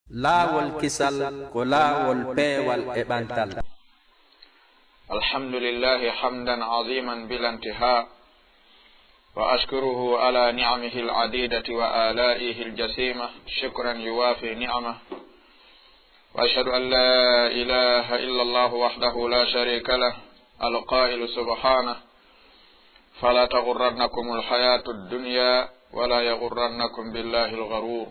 laawol kisal ko laawol peewal e ɓantal. alhamdulillahi hamdan aziman bila intiha wa ashkuruhu ala ni'amihi al-adidati wa ala'ihi al-jasima shukran yuwafi ni'amah wa ashhadu an la ilaha illa Allah wahdahu la sharika lah al-qailu subhanahu fala taghurrannakum al-hayatu ad-dunya wa la yaghurrannakum billahi al-gharur.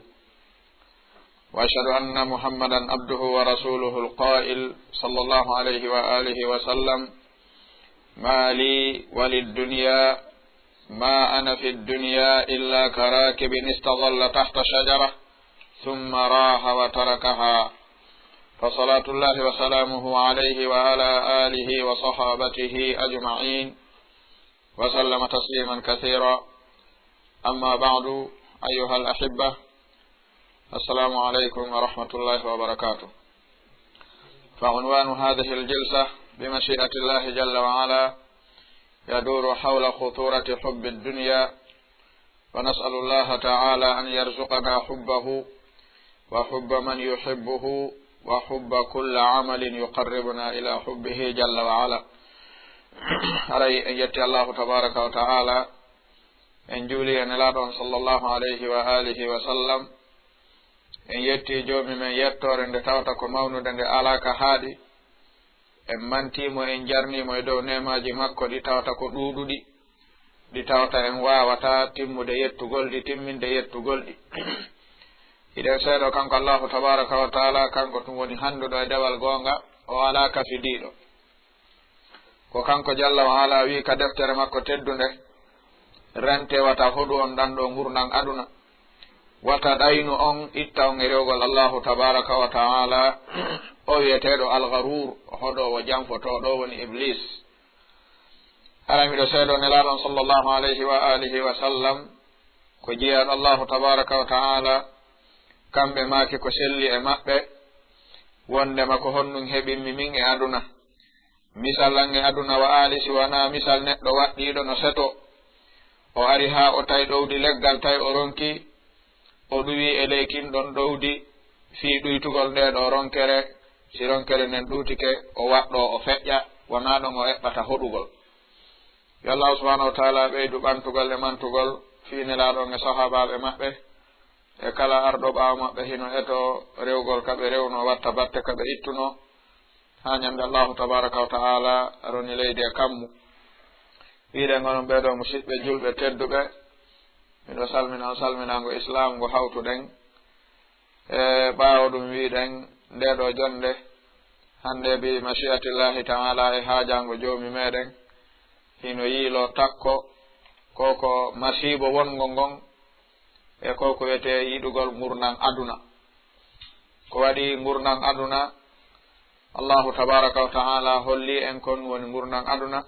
وأشهد أن محمدا عبده ورسوله القائل صلى الله عليه وآله وسلم ما لي وللدنيا ما أنا في الدنيا إلا كراكب استظل تحت شجرة ثم راح وتركها فصلاة الله وسلامه عليه وعلى آله وصحابته أجمعين وسلم تسليما كثيرا. أما بعد أيها الأحبة، السلام عليكم ورحمة الله وبركاته. فعنوان هذه الجلسة بمشيئة الله جل وعلا يدور حول خطورة حب الدنيا، ونسأل الله تعالى أن يرزقنا حبه وحب من يحبه وحب كل عمل يقربنا إلى حبه جل وعلا. أري أن يتي الله تبارك وتعالى أن جولي أن الله صلى الله عليه وآله وسلم en yetti joomi men yettore nde tawta ko mawnude nde alaka haaɗi, en mantimo en jarnimo e dow nemaji makko ɗi tawta ko ɗuuɗuɗi, ɗi tawta en wawata timmude yettugol ɗi, timminde yettugol ɗi. iɗen seeɗo kanko Allahu tabaraka wa taala, kanko ɗum woni handuɗo e dewal gonga, o ala kafidiɗo. ko kanko jalla wa ala wi ka deftere makko teddunde, rente wata hoɗu on ɗan ɗo gurnan aduna, wata ɗaynu on itta on e rewgol Allahu tabaraka wa taala. o wiyeteɗo algarur, hoɗowo janfotoɗo woni iblis. ara miɗo seeɗo nelaɗon sallllahu alayhi wa alihi wa sallam ko jeeyaɗo Allahu tabaraka wa taala, kamɓe maaki ko selli e maɓɓe wondema ko honnum heɓinmi min e aduna. misal an e aduna wa ali si wona misal neɗɗo waɗɗiɗo no seto, o ari ha o tawi ɗowdi leggal, tawi o ronki o ɗuwi e leykin ɗon ɗowdi fii ɗuytugol nde ɗo ronkere. si ronkere nden ɗutike o waɗɗo o feƴƴa, wona ɗon o eɓɓata hoɗugol. yo Allah subhanahu wa taala ɓeydu ɓantugol e mantugol fii nelaɗon e sahabaɓe maɓɓe e kala arɗo ɓaawo maɓɓe hino eto rewgol kaɓe rewno, watta batte kaɓe ittuno ha ñande Allahu tabaraka wa taala roni leydi e kammu. wiiɗen onon ɓeɗo musidɓe julɓe tedduɓe, miɗo salmina on salminago islam ngo hawtuɗen e ɓaawo ɗum wiɗen ndeɗo jonde hande bi mashiatillahi taala e haajango joomi meɗen hino yiilo takko koko masibo wongo ngon e koko wiyete yiɗugol gurnan aduna. ko waɗi gurnan aduna, Allahu tabaraka wa taala holli en kon woni gurnan aduna,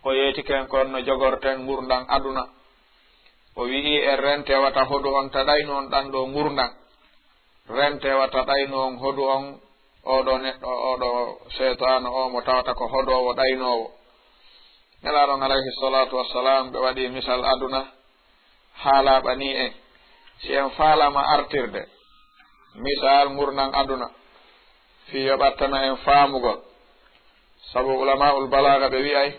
o yeetiken kon no jogorten gurnan aduna. o wi'i en rentewata hoɗu on taɗayno on ɗan ɗo gurnan, rentewata ɗayno on hoɗu on oɗo neɗɗo, oɗo cheytanu o mo tawata ko hoɗowo ɗaynowo. nelaɗon alayhi salatu wassalam ɓe waɗi misal aduna haalaɓani en, si en faalama artirde misal gurnan aduna fi yoɓattana en faamugol. sabu ulama'ul balaga ɓe wi'ay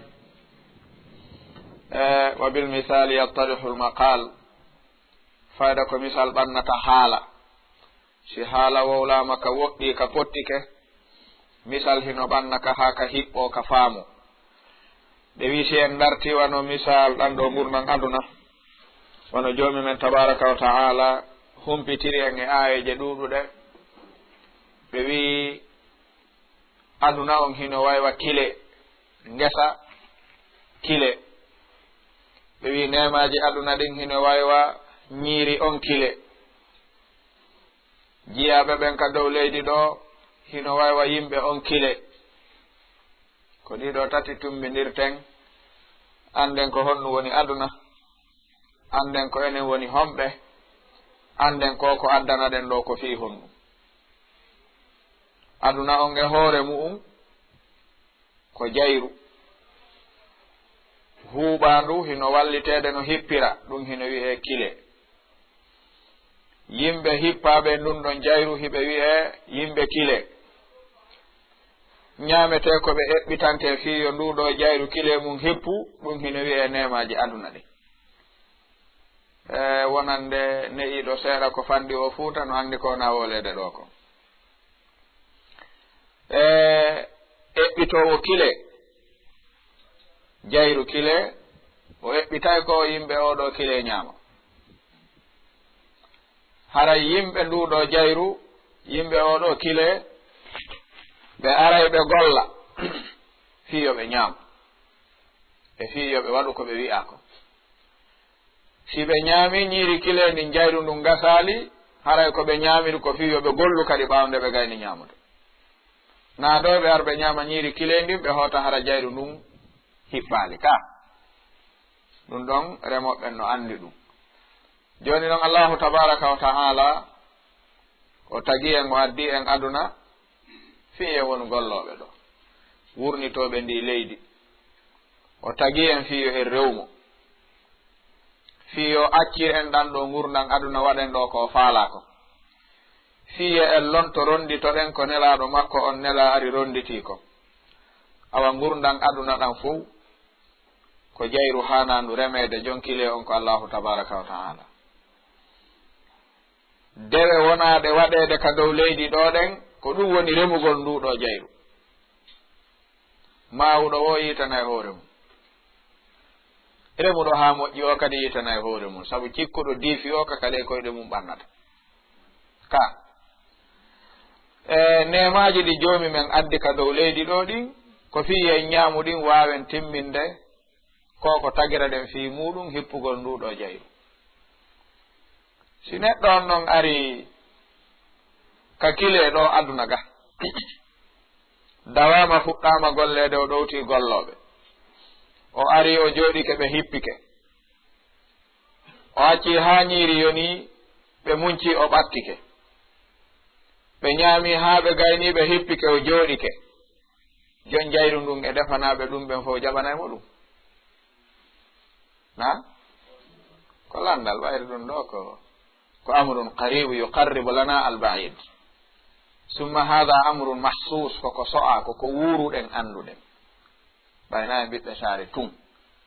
wa bil misali yattarihu al maqal, fayda ko misal ɓannata haala. si haala wowlama ka woɗɗi ka pottike, misal hino ɓanna ka ha ka hiɓɓo ka faamu. ɓe wi si en darti wano misal ɗan ɗo gurnan aduna, wono joomi men tabaraka wa taala humpitiri en e ayeje ɗuɗuɗe. ɓe wi aduna on hino waywa kile, ngesa kile. ɓe wi nemaji aduna ɗin hino waywa ñiiri on kile. jiyaɓe ɓen ka dow leydi ɗo hino waywa yimɓe on kile. ko ɗiɗo tati tumbidirten, anden ko honɗum woni aduna, anden ko enen woni homɓe, anden ko addana ɗen ɗo ko fii honɗum. aduna on e hoore mu'um ko jayru, huuɓandu hino wallitede no hippira, ɗum hino wi'e kile. yimɓe hippaɓe ndun ɗon jayru hiɓe wi'e yimɓe kile ñaamete ko ɓe eɓɓitante fiyo nduɗo jayru kile mum hippu ɗum hino wi'e nemaji aduna ɗi wonande ne'iɗo seeɗa ko fanɗi o fuuta no anndi ko na wolede ɗo ko eɓɓitowo kile jayru kile o eɓɓitay ko yimɓe oɗo kile ñaama haray yimɓe nduɗo jayru yimɓe oɗo kile ɓe aray ɓe golla fiyo ɓe ñaama e fiyo ɓe waɗu ko ɓe wi'a ko si ɓe ñaami ñiiri kile ndin jayru ndun gasali haray ko ɓe ñaamiri ko fiyo ɓe gollu kadi ɓawnde ɓe gayni ñaamude na ɗo ɓe ar ɓe ñaama ñiiri kile ndin ɓe hoota hara jayru ndun hiɓɓaali ka ɗum ɗon remoɓɓen no anndi ɗum joni noon allahu tabaraka wa ta'ala o tagi en o addi en aduna fiye won golloɓe ɗo wurnitoɓe ndi leydi o tagi en fiyo e rewmo fiyo accir en ɗan ɗo gurdan aduna waɗen ɗo ko faala ko fiye en lonto ronditoɗen ko nelaɗo makko on nela ari ronditi ko awa gurdan aduna ɗan fof ko jayru hanandu remede jonkile on ko allahu tabaraka wa ta'ala dewe wonade waɗede ka dow leydi ɗo ɗen ko ɗum woni remugol nduɗo jayru mawuɗo o yitana e hoore mum remuɗo ha moƴƴi o kadi yitana e hoore mum saabu cikkuɗo diifi o ka kadi koyɗe mum ɓannata ka nemaji ɗi joomi men addi ka dow leydi ɗo ɗin ko fiye ñaamu ɗin wawen timminde ko tagira ɗen fi muɗum hippugol nduɗo jayru si neɗɗo on noon ari ka kile ɗo aduna ga dawama fuɗɗama gollede o ɗowti golloɓe o ari o jooɗike ɓe hippike o acci ha ñiiri yoni ɓe munci o ɓattike ɓe ñaami ha ɓe gayni ɓe hippike o jooɗike jon jayru ndun e defanaɓe ɗum ɓen fof jaɓanaymo ɗum na ko landal ɓayri ɗum ɗo ko amrun qaribu yuqarribu lana albaid summa hada amrun mahsus koko so'a koko wuruɗen annduɗen ɓayna e ɓiɓɓe saare tun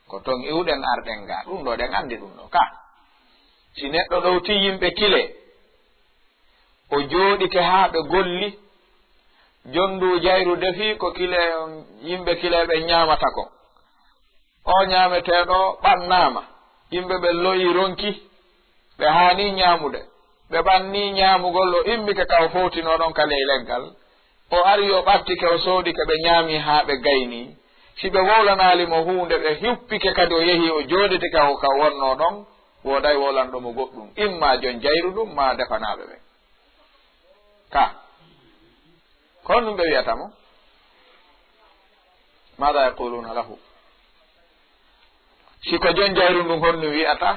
ko ton iwɗen arɗen ga ɗum ɗo ɗen anndi ɗum ɗo ka si neɗɗo ɗowti yimɓe kile o jooɗike haa ɓe golli jondu jayru defi ko kile yimɓe kile ɓe ñaamata ko o ñaameteeɗo ɓannaama yimɓe ɓe loyi ronki ɓe haani ñaamude ɓe ɓanni ñaamugol o immike ka o fowtinoɗon ka ley leggal o ari o ɓattike o soodike ɓe ñaami haa ɓe gayni si ɓe wowlanaalimo huunde ɓe hippike kadi o yehi o joodite ka ka wonno ɗon wooday wolanɗomo goɗɗum imma jon jayru ɗum ma defanaaɓe ɓe ka kon ɗum ɓe wiyatamo maada yaquluna lahu si ko jon jayru ndun honɗum wiyata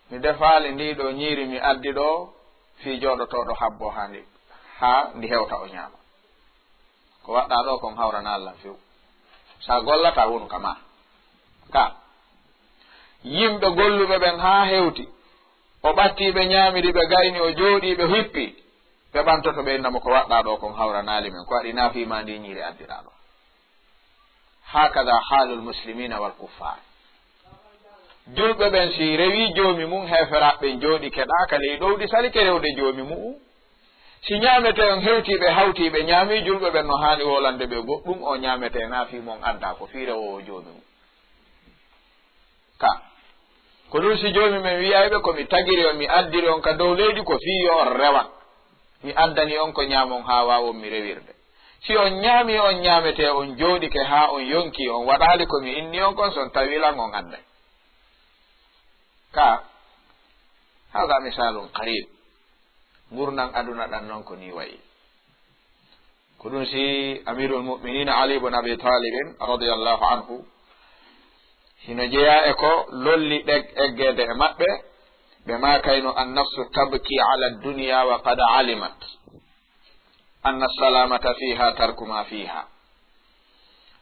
mi defaali ndi ɗo ñiiri mi addi ɗo fi jooɗotoɗo habbo ha ndi hewta o ñaama ko waɗɗa ɗo kon hawrana Allah few sa gollata wonu ka ma ka yimɓe golluɓe ɓen ha hewti o ɓatti ɓe ñaamiri ɓe gayni o jooɗi ɓe hippi ɓe ɓantoto ɓe innamo ko waɗɗa ɗo kon hawranali men ko waɗi naafima ndi ñiiri addiɗa ɗo hakada halul muslimina wal kuffar julɓe ɓen si rewi joomi mum heferaɓe jooɗi keɗaka ley ɗowɗi salike rewde joomi mum si ñaamete on hewtiɓe hawtiɓe ñaami julɓe ɓen no haani wolande ɓe goɗɗum o ñaamete naafi mon adda ko fi rewowo joomi mum ka ko ɗum si joomi men wiyayɓe komi tagiri on mi addiri on ka dow leydi ko fiyo on rewan mi addani on ko ñaamon ha wawon mi rewirde si on ñaami on ñaamete on jooɗike ha on yonki on waɗali komi inni on kon son tawilan on adday ka hada misalun qarib gurnan aduna ɗan noon ko ni wayi ko ɗum si amirul muminina ali ibn abi talibin radiallahu anhu hino jeeya e ko lolli eggede e maɓɓe ɓe makayno annafsu tabki ala dunya wa qad alimat anna salamata fiha tarku ma fiha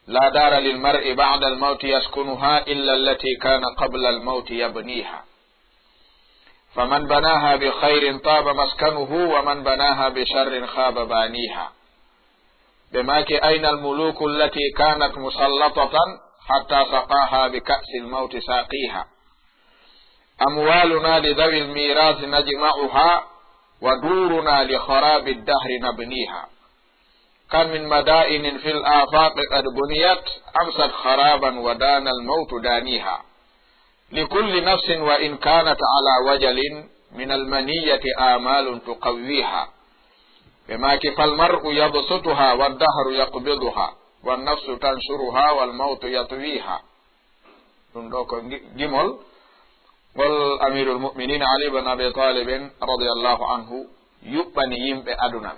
la dara lilmar'i ba'da almawti yaskunuha illa allati kana qabla almawti yabniha فمن بناها بخير طاب مسكنه ومن بناها بشر خاب بانيها بماك أين الملوك التي كانت مسلطة حتى سقاها بكأس الموت ساقيها أموالنا لذوي الميراث نجمعها ودورنا لخراب الدهر نبنيها كم من مدائن في الآفاق قد بنيت أمست خرابا ودان الموت دانيها لكل نفس وإن كانت على وجل من المنية آمال تقويها بماك فالمرء يبسطها والدهر يقبضها والنفس تنشرها والموت يطويها جمل والأمير المؤمنين علي بن أبي طالب رضي الله عنه يبني يمبي أدنا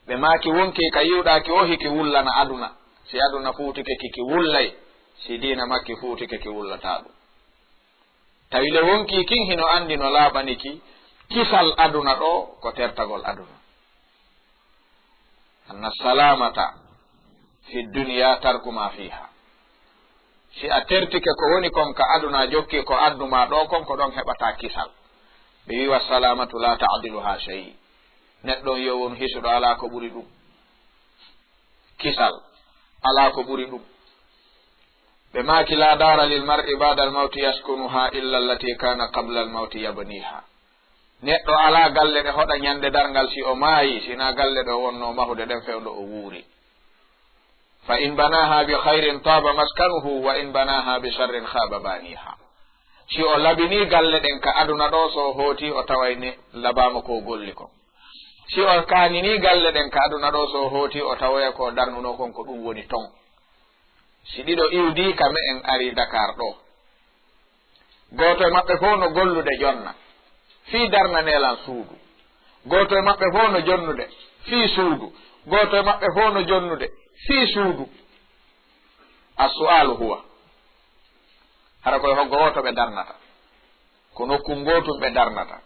بماك ونكي كيودا كيوهي كي ولنا أدنا سي أدنا فوتك كي ولي si dina makki fuutike ki wullata ɗum tawile wonki kin hino andi no laaɓaniki kisal aduna ɗo ko tertagol aduna anna salamata fi dunya tarku ma fiha si a tertike ko woni kon ka aduna jokki ko adduma ɗo kon ko ɗon heɓata kisal ɓe wiwa salamatu la ta'diluha shay neɗɗon yo won hisuɗo ala ko ɓuri ɗum kisal ala ko ɓuri ɗum بماك لا دار للمرء بعد الموت يسكنها إلا التي كان قبل الموت يبنيها neɗɗo ala galle ɗe hoɗa ñande dargal si o maayi sina galle ɗo wonno mahude ɗen fewdo o wuuri fa in banaha bi khairin taba maskanuhu wa in banaha bi sharrin khaba baniha si o labini galle ɗen ka aduna ɗo so hooti o tawayne labama ko golli ko si o kanini galle ɗen ka aduna ɗo so hooti o tawoya ko darnuno kon ko ɗum woni ton si ɗiɗo iwdi kame en ari Dakar ɗo goto e maɓɓe fof no gollude jonna fii darnanelan suudu goto e maɓɓe fof no jonnude fii suudu goto e maɓɓe fof no jonnude fii suudu as-su'alu huwa hara koye hoggo woto ɓe darnata ko nokku ngotum ɓe darnata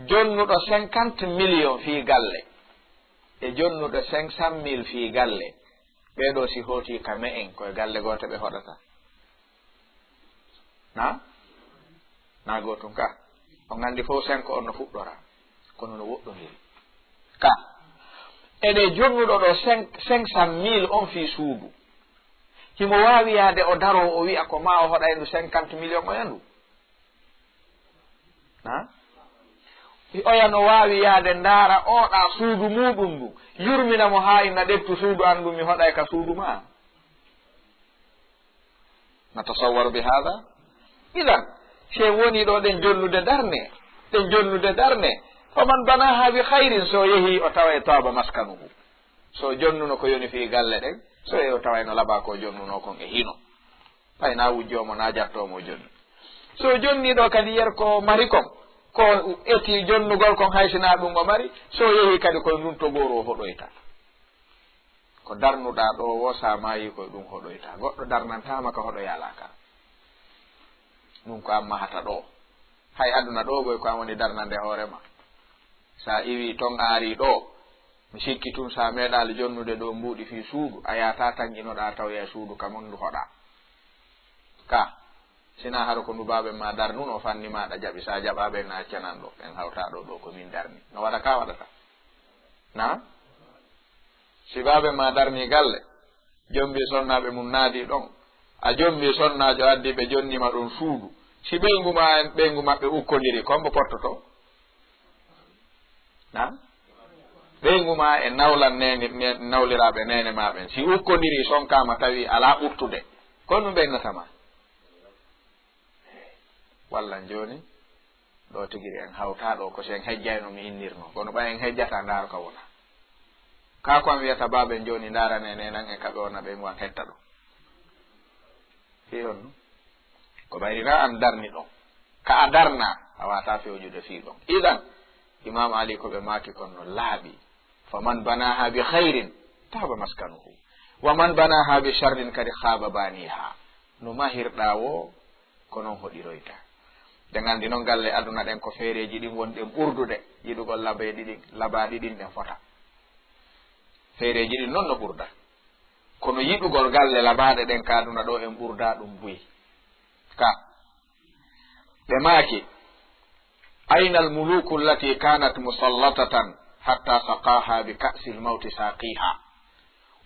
jonnuɗo 50 millions fii galle e jonnuɗo 500 000 fii galle ɓeɗo si hooti kame en koye galle goto ɓe hoɗata na gotum ka on gandi fof 5 on no fuɗɗora kono no woɗɗodiri ka eɗe jonnuɗo ɗo 500 000 on fi suudu himo wawi yaade o daro o wi'a ko ma o hoɗa endu 50 millions o yandu oyano wawi yaade ndaara oɗa suudu muɗum ndu yurmina mo ha ina ɗettu suudu andu mi hoɗa ka suudu ma natasawwaru bi hada idan se woni ɗo ɗen jonnude darne faman banaha bi khairin so yehi o tawa e taba maskanuhu so jonnuno ko yoni fi galle ɗen so yehi o tawa no laba ko jonnuno kon e hino pay na wujjomo na jattomo jonni so jonniɗo kadi yer ko mari kon ko eti jonnugol kon haysina ɗum o mari so yehi kadi koye ndun togoro o hoɗoyta ko darnuɗa ɗo wo sa maayi koye ɗum hoɗoyta goɗɗo darnantama ka hoɗo yalaka ɗum ko amma hata ɗo hay aduna ɗo boy ko an woni darnande hoorema sa iwi ton aari ɗo mi sikki tun sa meeɗal jonnude ɗo mbuuɗi fi suudu a yata tan inoɗa tawya suudu kamon ndu hoɗa ka sina haro ko ndubaɓe ma darnuno fanni maɗa jaɓi sa jaɓaɓe na accanan ɗo en hawtaɗo ɗo ko min darni no waɗa ka waɗata na si baɓe ma darni galle jombi sonnaɓe mum naadi ɗon a jombi sonnajo addi ɓe jonnima ɗon suudu si ɓeygu ma en ɓeygu maɓɓe ukkodiri kombo portoto na ɓeygu ma e nawlan nawliraɓe nene maɓen si ukkodiri sonkama tawi ala ɓurtude ko ɗum ɓeynatama walla joni ɗo tigiri en hawtaɗo ko sen hejjayno mi innirno kono ɓay en hejjata ndaaro ka wona ka ko am wiyata baɓe joni ndarane nenan e kaɓe wona ɓe wan hetta ɗo fi on ko ɓayrina an darni ɗon ka a darna a wata fewjude fi ɗon idan imam ali ko ɓe maki kon no laaɓi faman banaha bi khairin taba maskanuhu wa man banaha bi sharrin kadi khaba baniha no mahirɗa wo ko noon hoɗiroyta de gandi noon galle aduna ɗen ko feereji ɗin wonɗen ɓurdude yiɗugol labaɗi ɗin ɗen fota feereji ɗin noon no ɓurda kono yiɗugol galle labaɗe ɗen ka aduna ɗo en ɓurda ɗum buyi ka ɓe maaki ayna almuluku allati kanat musallatatan hatta saqaha bi ka'sil mawti saqiha.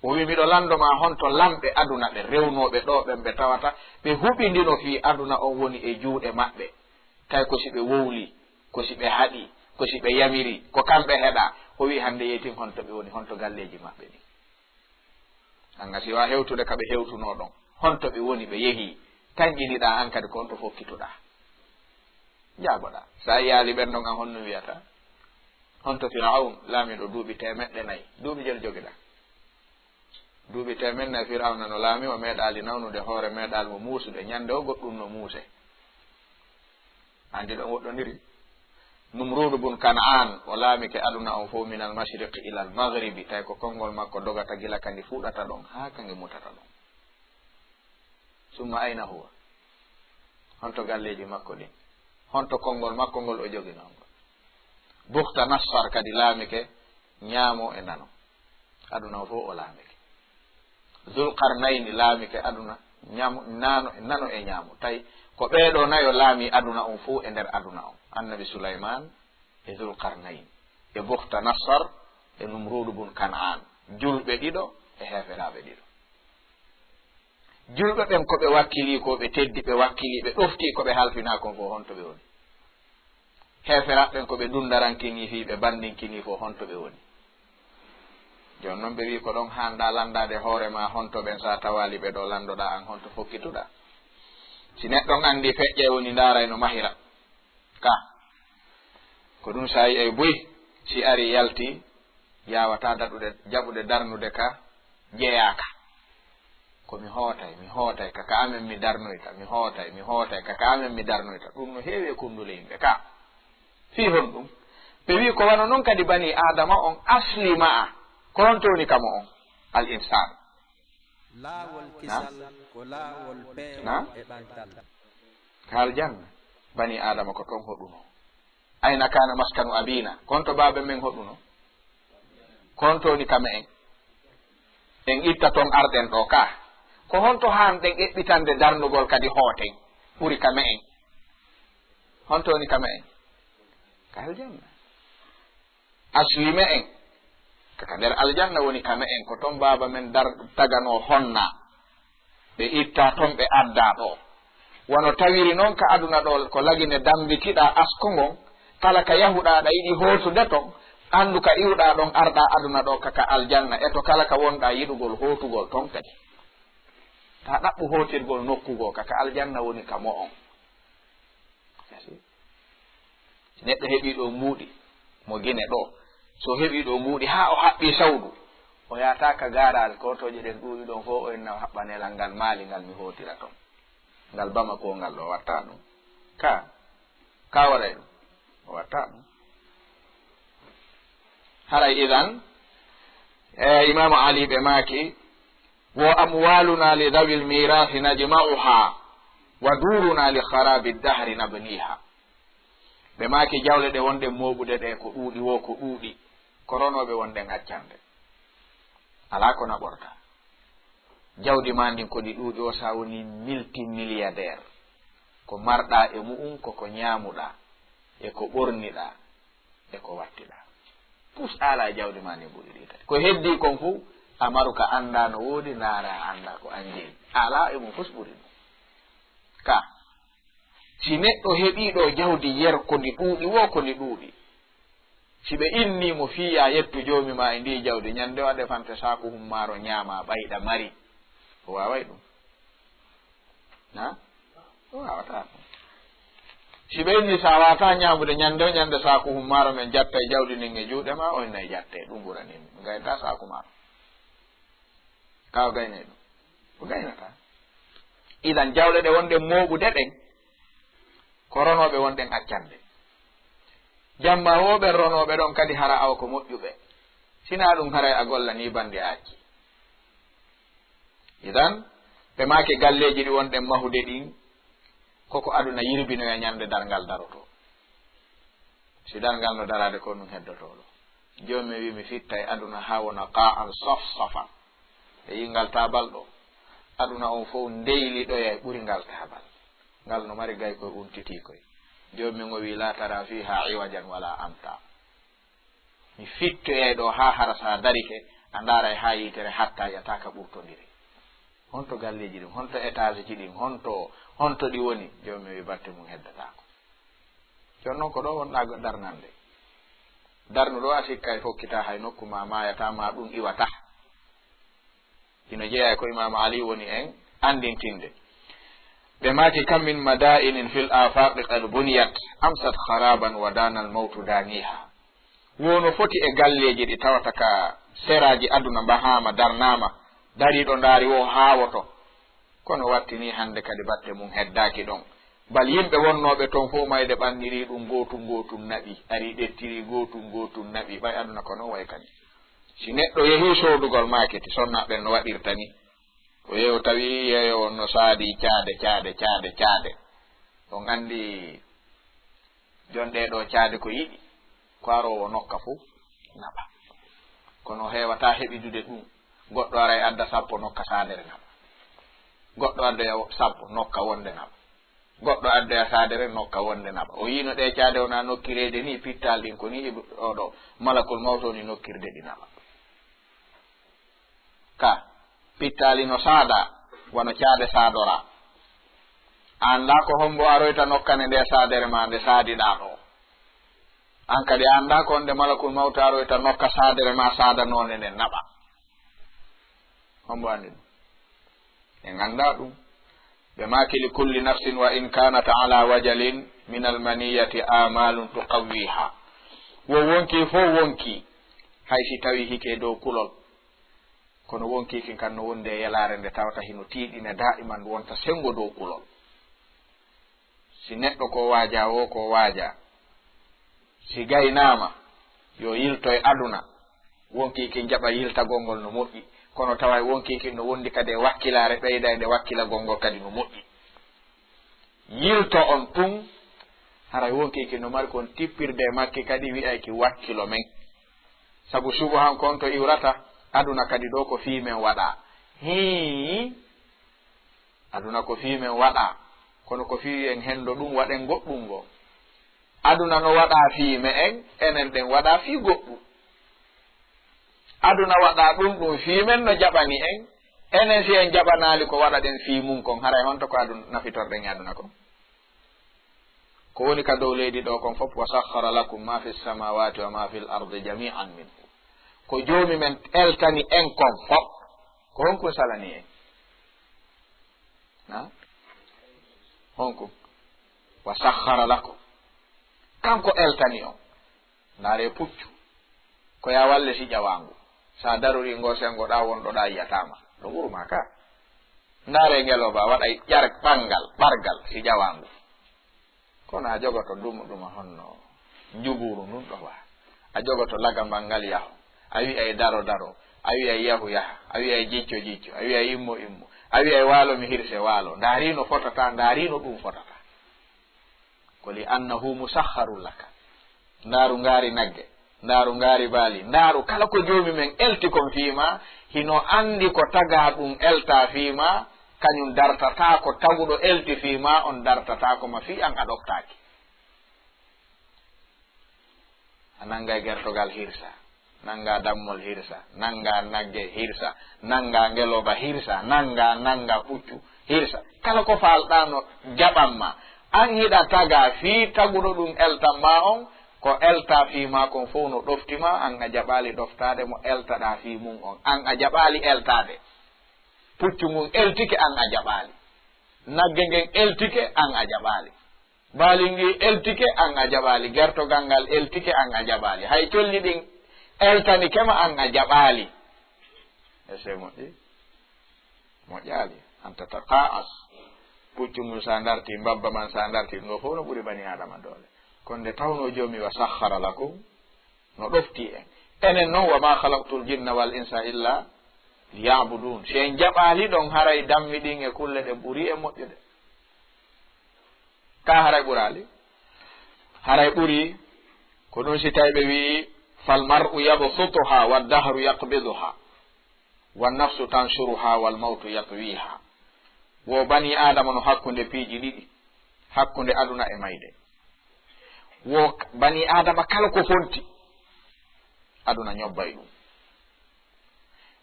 O wi miɗo landoma honto lamɓe aduna ɓe rewnoɓe ɗo ɓen ɓe tawata ɓe huɓidino fi aduna on woni e juuɗe maɓɓe, tawi ko si ɓe wowli, ko si ɓe haɗi, ko si ɓe yamiri, ko kamɓe heɗa. O wi hande yetin honto ɓe woni, honto galleji maɓɓe ɗi. anga siwa hewtude kaɓe hewtuno ɗon, honto ɓe woni ɓe yeehi, tan ƴiniɗa an kadi ko honto fokkituɗa jagoɗa. sa yaali ɓen ɗon an honno wiyata. honto Firaun laamiɗo duuɓi 400, duuɓi jel jogiɗa duuɓi 400 Firauna no laami o meeɗali nawnude hoore meeɗal mo muusude, ñande o goɗɗum no muuse. andi ɗon woɗɗodiri. Numrudu bun Kan'an o laamike aduna on fof minal mashriqi ilal maghribi, tawi ko konngol makko dogata gila kandi fuɗata ɗon haa kangi mutata ɗon. summa ayna huwa, honto galleji makko ɗin, honto konngol makko ngol o jogi non. Bukhta Nassar kadi laamike ñaamo e nano, aduna o fof o laamike. Zulqarnayni laamike aduna nano e ñaamo, tawi ko ɓeeɗo nayo laami aduna on fof e nder aduna on. Annabi Sulayman e Zulqarnayn e Bukhta Nassar e Numrudu bun Kan'an, julɓe ɗiɗo e heferaɓe ɗiɗo. julɓe ɓen ko ɓe wakkili, ko ɓe teddi, ɓe wakkili, ɓe ɗofti ko ɓe halfina kon fof honto ɓe woni. Heferaɓen ko ɓe dundarankini fi, ɓe bandinkini fof honto ɓe woni. Jon noon ɓe wi ko ɗon handa landade hoorema honto ɓen, sa tawali ɓe ɗo landoɗa an honto fokkituɗa. Si neɗɗon andi feƴƴe woni ndaray no mahira ka, ko ɗum sayi e buy si ari yalti yawata jaɓude darnude ka jeeyaka. ko mi hootay kaka amen mi darnoyta, mi hootay kaka amen mi darnoyta. ɗum no heewi e kundule yimɓe ka fi hon ɗum. ɓe wi ko wano noon kadi bani adama on asli ma'a ko honto woni kamo on al insan. laawol kisal ko laawol peewol e ɓantal. kal janna bani adama ko ton hoɗuno. ayna kana maskanu abina, konto baabe men hoɗuno, konto woni kame en itta ton arɗen ɗo ka. ko honto hanɗen eɓɓitande darnugol kadi hooten ɓuri kame en, honto woni kame en ka aljanna. aslime en kaka nder aljanna woni kame en, ko ton baaba men tagano honna ɓe itta ton ɓe adda ɗo. wono tawiri noon ka aduna ɗo ko lagine dambitiɗa asko ngon, kala ka yahuɗa ɗa yiɗi hootude ton, andu ka iwɗa ɗon arɗa aduna ɗo kaka aljanna. e to kala ka wonɗa yiɗugol hootugol ton kadi ta ɗaɓɓu hootirgol nokkugo kaka aljanna woni ka mo on. neɗɗo heɓi ɗo muuɗi mo gine ɗo, so heɓi ɗo muuɗi ha o haɓɓi sawdu, o yata ka garal kotoje ɗen ɗuuɗi ɗon fof o enna haɓɓanelal ngal maali ngal mi hootira ton, ngal bama ko ngal ɗo watta ɗum ka waɗay ɗum o watta ɗum. haray idan imamu ali ɓe maaki wo amwaluna li dawi lmirasi najma'uha wa duruna li kharabi dahri nabniha. ɓe maaki jawle ɗe wonɗen moɓude ɗe ko ɗuuɗi wo ko ɗuuɗi, koronoɓe wonɗen accande ala ko naɓorta. jawdi ma ndin koɗi ɗuuɗi o sa woni multimilliardaire, ko marɗa e mu'um koko ñaamuɗa e ko ɓorniɗa e ko wattiɗa pus ala jawdi ma ndin ɓuri ɗi tati. ko heddi kon fuu amaru ka anda no woodi, ndaara anda ko anjeyi, ala e mum fus ɓuri ɗum ka. si neɗɗo heɓiɗo jawdi yer ko ndi ɗuuɗi wo ko ndi ɗuuɗi, si ɓe innimo fiya yettu joomi ma e ndi jawdi, ñande o defante saku hummaro ñaama ɓayɗa mari, o waway ɗum o wawata ɗum. si ɓe inni sa wata ñamude ñande o ñande saku hummaro men jatta e jawdi ndin e juuɗe ma, on nayi jatte ɗum ɓuranimi gayda saku maro ka o gaynay ɗum o gaynata. idan jawle ɗe wonɗen moɓude ɗen ko ronoɓe wonɗen accande. jamma woɓen ronoɓe ɗon kadi hara awa ko moƴƴuɓe, sina ɗum haray a golla ni bande acci. idan ɓe maake galleji ɗi wonɗen mahude ɗin koko aduna yirbinoya ñande darngal daroto. si darngal no darade ko ɗum heddotoɗo. joni wi mi fitta e aduna ha wona qa'an safsafa e yingal tabal ɗo, aduna on fof ndeyliɗoya e ɓuri ngal tabal ngal no mari gay koye untiti koye jomi ngo wi la tara fiha iwajan wala amta mi fittoye ɗo ha hara sa darike a ndaray ha yitere hatta yataka ɓurtodiri honto galleji ɗin honto étage ji ɗin honto ɗi woni jomi wi batte mum heddatako jon noon ko ɗo wonɗa darnande darnu ɗo a sikka e fokkita hay nokku ma mayata ma ɗum iwata ino jeeya ko imam ali woni en andintinde ɓe mati kam min madainin fil afaqi qad buniyat amsat kharaban wa dana al mawtu daniha wono foti e galleji ɗi tawata ka seraji aduna mbahama darnama dariɗo ndaari wo hawoto kono wattini hande kadi batte mum heddaki ɗon bal yimɓe wonnoɓe toon fo mayde ɓanniri ɗum gotum naɓi ari ɗettiri gotum naɓi ɓay aduna ko noon way kadi si neɗɗo yehi sodugol maketi sonnaɓe no waɗirta ni o yeeyo tawi yeeyo no saadi caade on andi jonɗe ɗo caade ko yiɗi ko arowo nokka fo naɓa kono hewata heɓidude ɗum goɗɗo ara e adda sappo nokka sadere naɓa goɗɗo adda sappo nokka wonde naɓa goɗɗo adda sadere nokka wonde naɓa o yino ɗe caade wona nokkirede ni pittal ɗin ko ni oɗo malakul mawto ni nokkirde ɗi naɓa ka pittali no saada wono caade saadora anda ko hombo aroyta nokkane nde sadere ma nde saadiɗa ɗo an kadi anda ko nde malakul mawto aroyta nokka sadere ma saadanone nden naɓa hombo andi ɗum en anda ɗum ɓe maki li kulli nafsin wa in kanat ala wajalin min almaniyati amalun tuqawwiha wo wonki fo wonki hay si tawi hike dow kulol kono wonkikin kan no wonde yelare nde tawata hino tiiɗine da'iman wonta sengo dow kulol si neɗɗo ko waaja wo ko waaja si gaynama yo yiltoye aduna wonkikin jaɓa yiltagol ngol no moƴƴi kono tawa wonkikin no wondi kadi e wakkilare ɓeyda nde wakkilagol ngol kadi no moƴƴi yilto on tun haray wonkikin no mari kon tippirde makki kadi wi'ayki wakkilo men sabu subu han kon to iwrata aduna kadi ɗo ko fiimen waɗa aduna ko fiimen waɗa kono ko fii en hendo ɗum waɗen goɗɗum ngo aduna no waɗa fiime en enen ɗen waɗa fii goɗɗum aduna waɗa ɗum fiimen no jaɓani en enen si en jaɓanali ko waɗa ɗen fii mum kon haray honto ko aduna nafitorɗen e aduna kon ko woni ka dow leydi ɗo kon fof wa sakhara lakum ma fi samawati wa ma fi l ardi jami'an minhu ko joomi men eltani en kon fof ko honkum salani en honkum wa sakhara lakum kanko eltani on ndaare puccu ko ya walle si ƴawangu sa daruri ngo sengoɗa wonɗoɗa yiyatama ɗo wurma ka ndaare ngeloba waɗa ƴar ɓargal si ƴawangu kono a jogoto ɗuma honno njuguru nun ɗo wa a jogoto lagambal ngal yahu a wi'ay daro a wi'ay yahu yaha a wi'ay jicco a wi'ay immo a wi'ay waalo mi hirse waalo ndaarino fotata ndaarino ɗum fotata ko li annahu musakharun laka ndaaru ngaari nagge ndaaru ngaari baali ndaaru kala ko joomi men elti kon fiima hino andi ko taga ɗum elta fiima kañum dartata ko taguɗo elti fiima on dartata ko ma fi an a ɗoftaaki a nanga gertogal hirsa nanga dammol hirsa nanga nagge hirsa nanga ngeloba hirsa nanga puccu hirsa kala ko falɗano jaɓanma an hiɗa taga fi taguɗo ɗum eltanma on ko elta fiima kon fof no ɗoftima an a jaɓali ɗoftade mo eltaɗa fi mum on an a jaɓali eltade puccu mum eltike an a jaɓali nagge ngen eltike an a jaɓali baali ngi eltike an a jaɓali gertogal ngal eltike an a jaɓali hay colli ɗin eltani kema an a jaɓali e se moƴƴali anta taqa'as puccu mum sa darti mbabba man sa darti no fof no ɓuri bani adama doole kono nde tawno joomi wa sakhara lakum no ɗofti en enen noon wa ma khalaqtul jinna wal insa illa liya'budun si en jaɓali ɗon haray dammi ɗin e kulle ɗe ɓuri e moƴƴude ka haray ɓurali haray ɓuri ko ɗum si tawi ɓe wi fal mar'u yabsutuha wa dahru yaqbiduha wa nafsu tanshuruha wal mawtu yatwiha wo bani adama no hakkunde piiji ɗiɗi hakkunde aduna e mayde wo bani adama kala ko fonti aduna ñobbay ɗum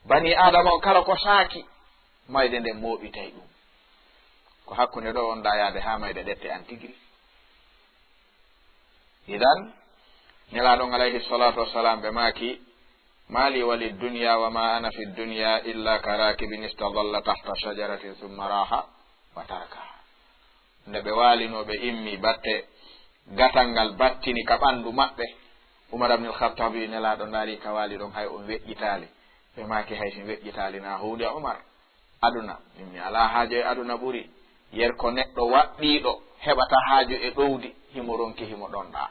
bani adama on kala ko saaki mayde nden moɓitay ɗum ko hakkunde ɗo on yaade ha mayde ɗette an tigiri idan nelaɗon alayhi salatu wassalam ɓe maaki mali wali dunya wa ma ana fi dunya illa ka rakibin istadalla tahta shajaratin thumma raha wa tarakaha nde ɓe walinoɓe immi batte gatal ngal battini ka ɓandu maɓɓe umar ibn al-khattabi nelaɗo ndaari ka wali ɗon hay on weƴƴitali ɓe maaki haysi weƴƴitali na hunde umar aduna mimmi ala haajo e aduna ɓuri yer ko neɗɗo waɗɗiɗo heɓata haajo e ɗowdi himo ronki himo ɗonɗa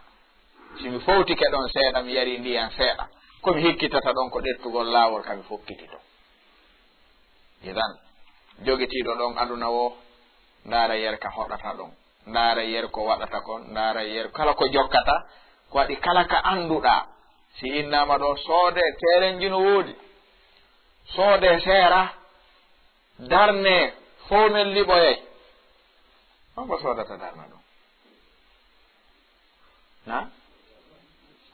simi fowtike ɗon seeɗa mi yari ndiyan seeɗa komi hikkitata ɗon ko ɗettugol laawol kami fokkitito idan jogitiɗo ɗon aduna wo ndaara yer ka hoɗata ɗon ndaara yer ko waɗata kon ndaara yer kala ko jokkata ko waɗi kala ka annduɗa si innama ɗo soode terenji no woodi soode seera darne fowmen liɓoyey onko soodata darna ɗum na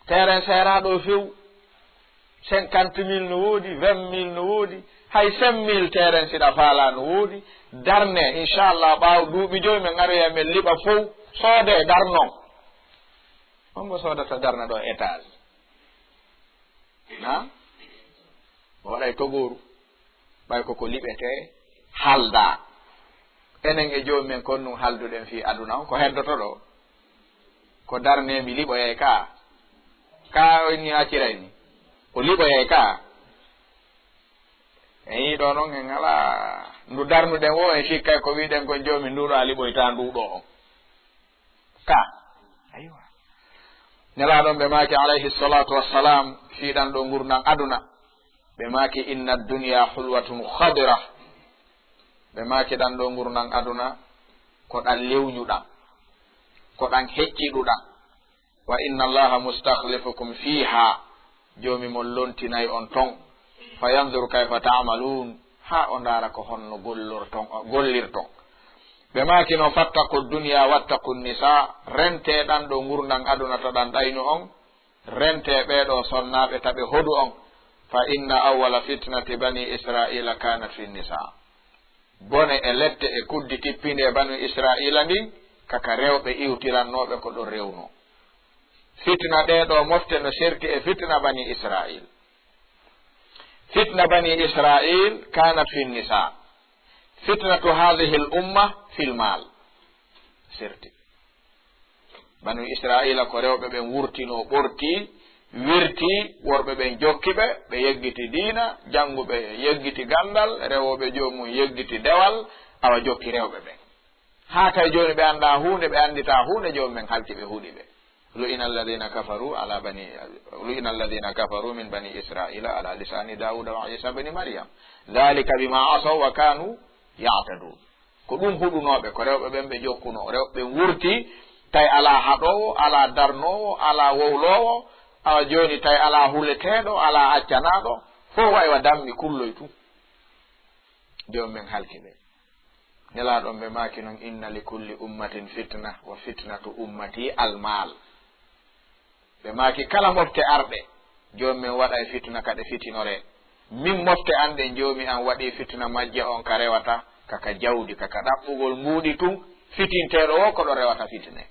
terrain seeraɗo few 50.000 no woodi 20.000 no woodi hay 5.000 terrain siɗa faala no woodi darne inchallah ɓaaw duuɓi joyi min aroya min liɓa fof soode darnon onmo soodata darna ɗo étage na o waɗay togoru ɓay koko liɓete halda enen e joomi men kon num halduɗen fi aduna on ko heddoto ɗo ko darne mi liɓoyay ka ni acciray ni o liɓoyay ka eyi ɗo noon en ala ndu darnuɗen wo en sikkay ko wiɗen kon joomi nduɗo a liɓoyta nduɗo on ka aywa nelaɗon ɓe maaki alayhi salatu wassalam fiiɗan ɗo gurnan aduna ɓe maaki inna dunya hulwatun khadira ɓe maaki ɗan ɗo gurnan aduna ko ɗan lewñuɗan ko ɗan hecciɗuɗan wa inna allaha mustakhlifukum fiha joomi mon lontinayi on ton fa yanzur kayfa ta'malun ha o ndaara ko honno gollirton ɓe maaki no fattaku dunya wattaku nisa rente ɗan ɗo gurnan aduna to ɗan ɗaynu on rente ɓeɗo sonnaɓe taɓe hodu on fa inna awwala fitnati bani israila kanat fi nisa bone e lette e kuddi tippinde e bani israila ndin kaka rewɓe iwtirannoɓe ko ɗon rewno fitna ɗeɗo mofte no serti e fitna bani israil fitna bani israil kanat fi nisa fitnatu hadhihi l umma fil mal serti bani israila ko rewɓe ɓen wurtino ɓorti wirti worɓe ɓen jokkiɓe ɓe yeggiti diina jannguɓe yeggiti gandal rewoɓe jomum yeggiti dewal awa jokki rewɓe ɓen ha kay joni ɓe anda hunde ɓe andita hunde jomumen halti ɓe huuɗi ɓe lu'ina alladhina kafaru min bani israila ala lisani dauda wa isa bani maryam dhalika bima asaw wa kanu ya'tadun ko ɗum huɗunoɓe ko rewɓe ɓen ɓe jokkuno rewɓe ɓen wurti tawi ala haɗowo ala darnowo ala wowlowo awa joni tawi ala huleteɗo ala accanaɗo fof waywa dammi kulloy tu joni men halki ɓe nelaɗon ɓe maki noon inna li kulli ummatin fitna wa fitnatu ummati almal ɓe maki kala mofte arɗe joni men waɗa e fitna kaɗe fitinore min mofte anɗe jomi an waɗi fitna majje on ka rewata kaka jawdi kaka ɗaɓɓugol mbuuɗi tun fitinteɗo o ko ɗo rewata fitine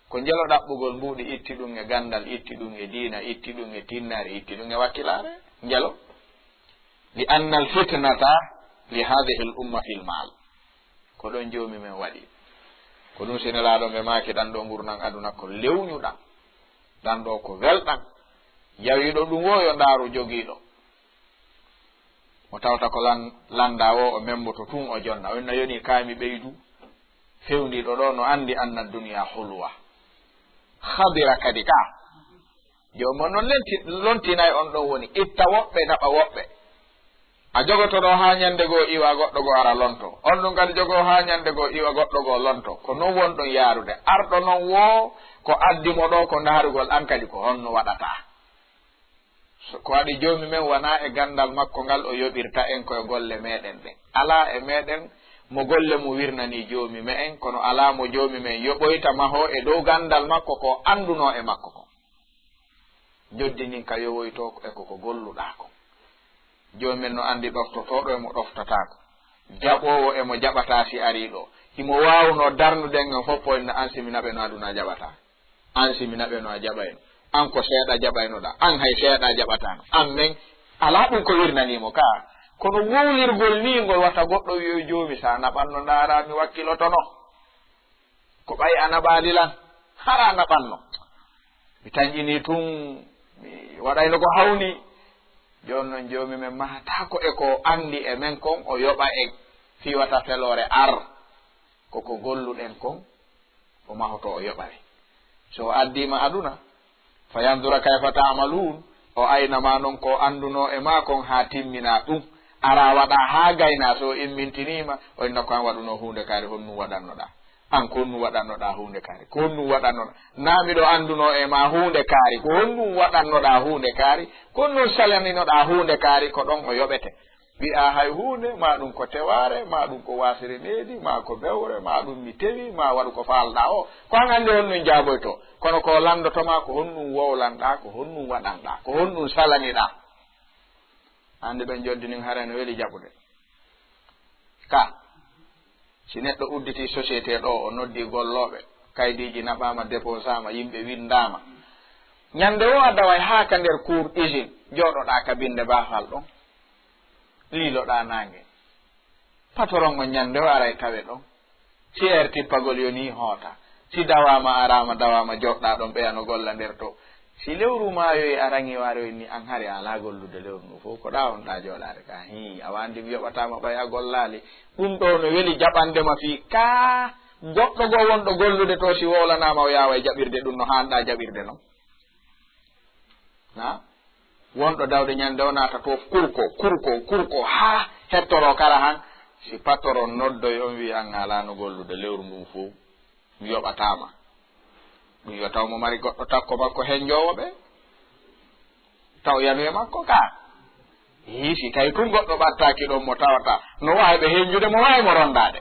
ko jelo ɗaɓɓugol mbuuɗi itti ɗum e gandal itti ɗum e diina itti ɗum e tinnari itti ɗum e wakkilare jelo li anna al fitnata li hadhihi al umma fil mal ko ɗon jomi men waɗi ko ɗum sinelaɗo ɓe maki ɗan ɗo gurnan aduna ko lewñuɗan ɗan ɗo ko welɗan yawiɗo ɗum wo yo ndaaru jogiiɗo mo tawta ko landa o memboto tun o jonna o inna yoni kaami ɓeydu fewndiɗo ɗo no andi anna duniya hulwa khadira kadi ka jomon noon lontinayi on ɗon woni itta woɓɓe naɓa woɓɓe a jogotoɗo ha ñande goo iwa goɗɗo goo ara lonto on ɗum kadi jogo ha ñande goo iwa goɗɗo goo lonto ko non wonɗon yaarude arɗo noon wo ko addimo ɗo ko ndaarugol an kadi ko honno waɗata ko waɗi joomi men wona e gandal makko ngal o yoɓirta en koye golle meɗen ɗen ala e meɗen mo golle mo wirnani joomi me en kono ala mo joomi men yoɓoyta maho e dow gandal makko ko anduno e makko ko joddinin ka yowoyto e koko golluɗa ko joomen no andi ɗoftotoɗo emo ɗoftatako jaɓowo emo jaɓata si ari ɗo himo wawno darnuden en foppo en an siminaɓe no aduna jaɓata an siminaɓe no a jaɓayno an ko seeɗa jaɓaynoɗa an hay seeɗa jaɓatano an men ala ɗum ko wirnanimo ka kono wowlirgol ni ngol watta goɗɗo wiyo joomi sa naɓanno ndaara mi wakkilotono ko ɓay a naɓalilan hara naɓanno mi tañƴini tun mi waɗayno ko hawni joni noon joomi men mahatako e ko andi e men kon o yoɓa en fiwata felore ar koko golluɗen kon o mahoto o yoɓare so addima aduna fa yandura kayfa ta'malun o aynama noon ko anduno e ma kon ha timmina ɗum ara waɗa ha gayna so immintinima o inna ko an waɗuno hunde kaari honnum waɗannoɗa an ko honnum waɗannoɗa hunde kaari ko honnum waɗannoɗa naamiɗo anduno e ma hunde kaari ko honnum waɗannoɗa hunde kaari ko honnum salaninoɗa hunde kaari ko ɗon o yoɓete wi'a hay hunde ma ɗum ko teware ma ɗum ko wasiri needi ma ko bewre ma ɗum mi tewi ma waɗu ko falɗa o ko han andi honnum jaaboyto kono ko landotoma ko honnum wowlanɗa ko honnum waɗanɗa ko honnum salaniɗa hande ɓen joddinin hara no weeli jaɓude ka si neɗɗo udditi société ɗo o noddi golloɓe kaydiji naɓama déposama yimɓe windama ñande o a daway ha ka nder cour usine joɗoɗa ka binde bafal ɗon liloɗa nangue patron o ñande o aray tawe ɗon si tippagol yoni hoota si dawama arama dawama joɗɗa ɗon ɓeyano golla nder to si lewru mayoy arangi waroy ni an hari ala gollude lewru ndu fof ko ɗa on ɗa joɗade ka a wandi mi yoɓatama ɓay a gollali ɗum ɗo no weeli jaɓandema fi ka goɗɗo go wonɗo gollude to si wowlanama o yawa jaɓirde ɗum no hanɗa jaɓirde noon na wonɗo dawde ñande o nata to kurko ha hettoro kala han si pattoron noddoy on wi an alano gollude lewru ndum fof mi yoɓatama ɗum yo taw mo mari goɗɗo takko makko hen jowoɓe taw yanu e makko ka si tawi tun goɗɗo ɓattaki ɗon mo tawata no wawi ɓe henjude mo wawi mo rondade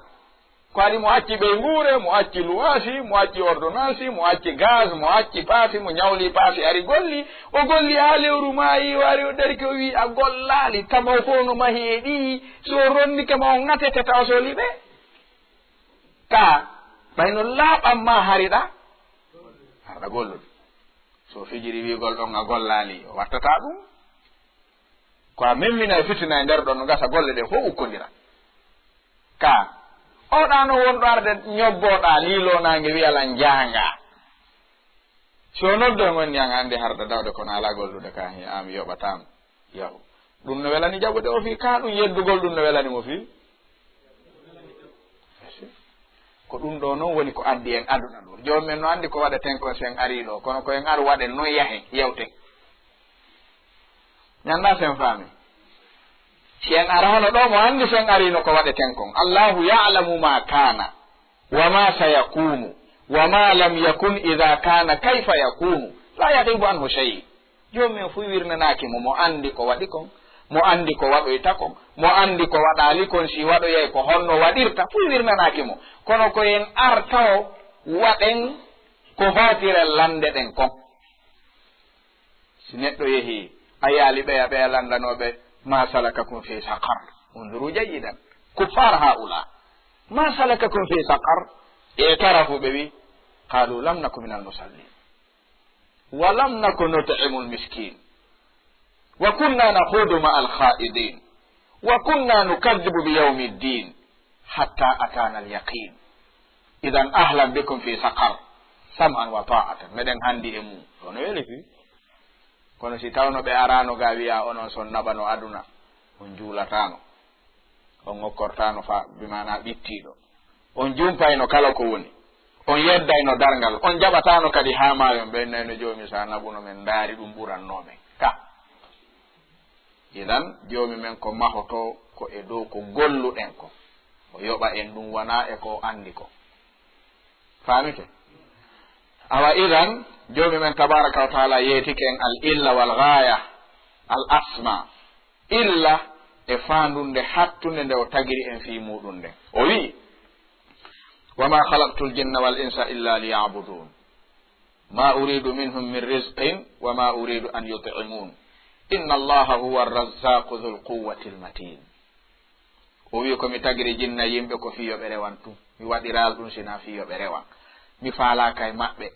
ko adi mo acci ɓey nguure mo acci luwasi mo acci ordonnance mo acci gaz mo acci paasi mo ñawli paasi ari golli o golli ha lewru maayi o ari o dariki o wi a gollali tamaw fof no mahi e ɗi so rondike ma o ŋatete taw so liɓe ka ɓayno laaɓanma hariɗa harɗa gollude so fijiri wigol ɗon a gollali o wattata ɗum ko a memmina e fitina e nder ɗon no gasa golle ɗe fof ukkodira ka oɗano wonɗo arde ñobboɗa lilonangue wiyalan janga so noddo gonni an andi harɗa dawde kono ala gollude ka hi ami yoɓatama yahu ɗum no welani jaɓude o fi ka ɗum yeddugol ɗum no welani mo fi ko ɗum ɗo noon woni ko addi en aduna ɗo jomumen no andi ko waɗeten kon sen ari ɗo kono ko en ar waɗen noon yahe yewten ñanda sen faami si en arano ɗo mo andi sen arino ko waɗeten kon allahu ya'lamu ma kana wa ma sayakunu wa ma lam yakun idha kana kayfa yakunu la yaqibu anhu shay jomumen fu wirnanaki mo andi ko waɗi kon mo andi ko waɗoyta kon mo andi ko waɗali kon si waɗoyay ko honno waɗirta fu wirnanaki mo kono ko en artaw waɗen ko hootire lande ɗen kon si neɗɗo yeehi a yaali ɓeya landanoɓe ma salakakum fi saqar unduru jayidan kuffar haula ma salakakum fi saqar e tarafu ɓe wi qalu lam naku min almusallin wa lam naku nut'imu almiskin wa kunna nakhudu ma alkha'idin wa kunna nukadibu biyawmi ddin hatta atana alyaqin idan ahlan bikum fi saqar sam'an wa ta'atan meɗen handi e mum ɗo no weli fi kono si tawno ɓe arano ga wiya onon son naɓano aduna on juulatano on ngokkortano fa bimana ɓittiɗo on jumpayno kala ko woni on yeddayno dargal on jaɓatano kadi ha mayon ɓennayno joomi sa naɓuno men daari ɗum ɓurannomen ka idan joomi men ko mahoto ko e dow ko golluɗen ko o yoɓa en ɗum wona e ko andi ko famite awa idan joomi men tabaraka wa taala yeetike en al illa wal ghaya al asma illa e faandunde hattunde nde o tagiri en fii muɗum nden o wi wama halaqtul jinna wal insa illa liyabudun ma uridu minhum min rizqin wama uridu an yut'imun inna allaha huwa arrazzaqu dhul quwwati almatin o wi komi tagiri jinna yimɓe ko fiyoɓe rewan tum mi waɗiral ɗum sina fiyoɓe rewan mi faalaka e maɓɓe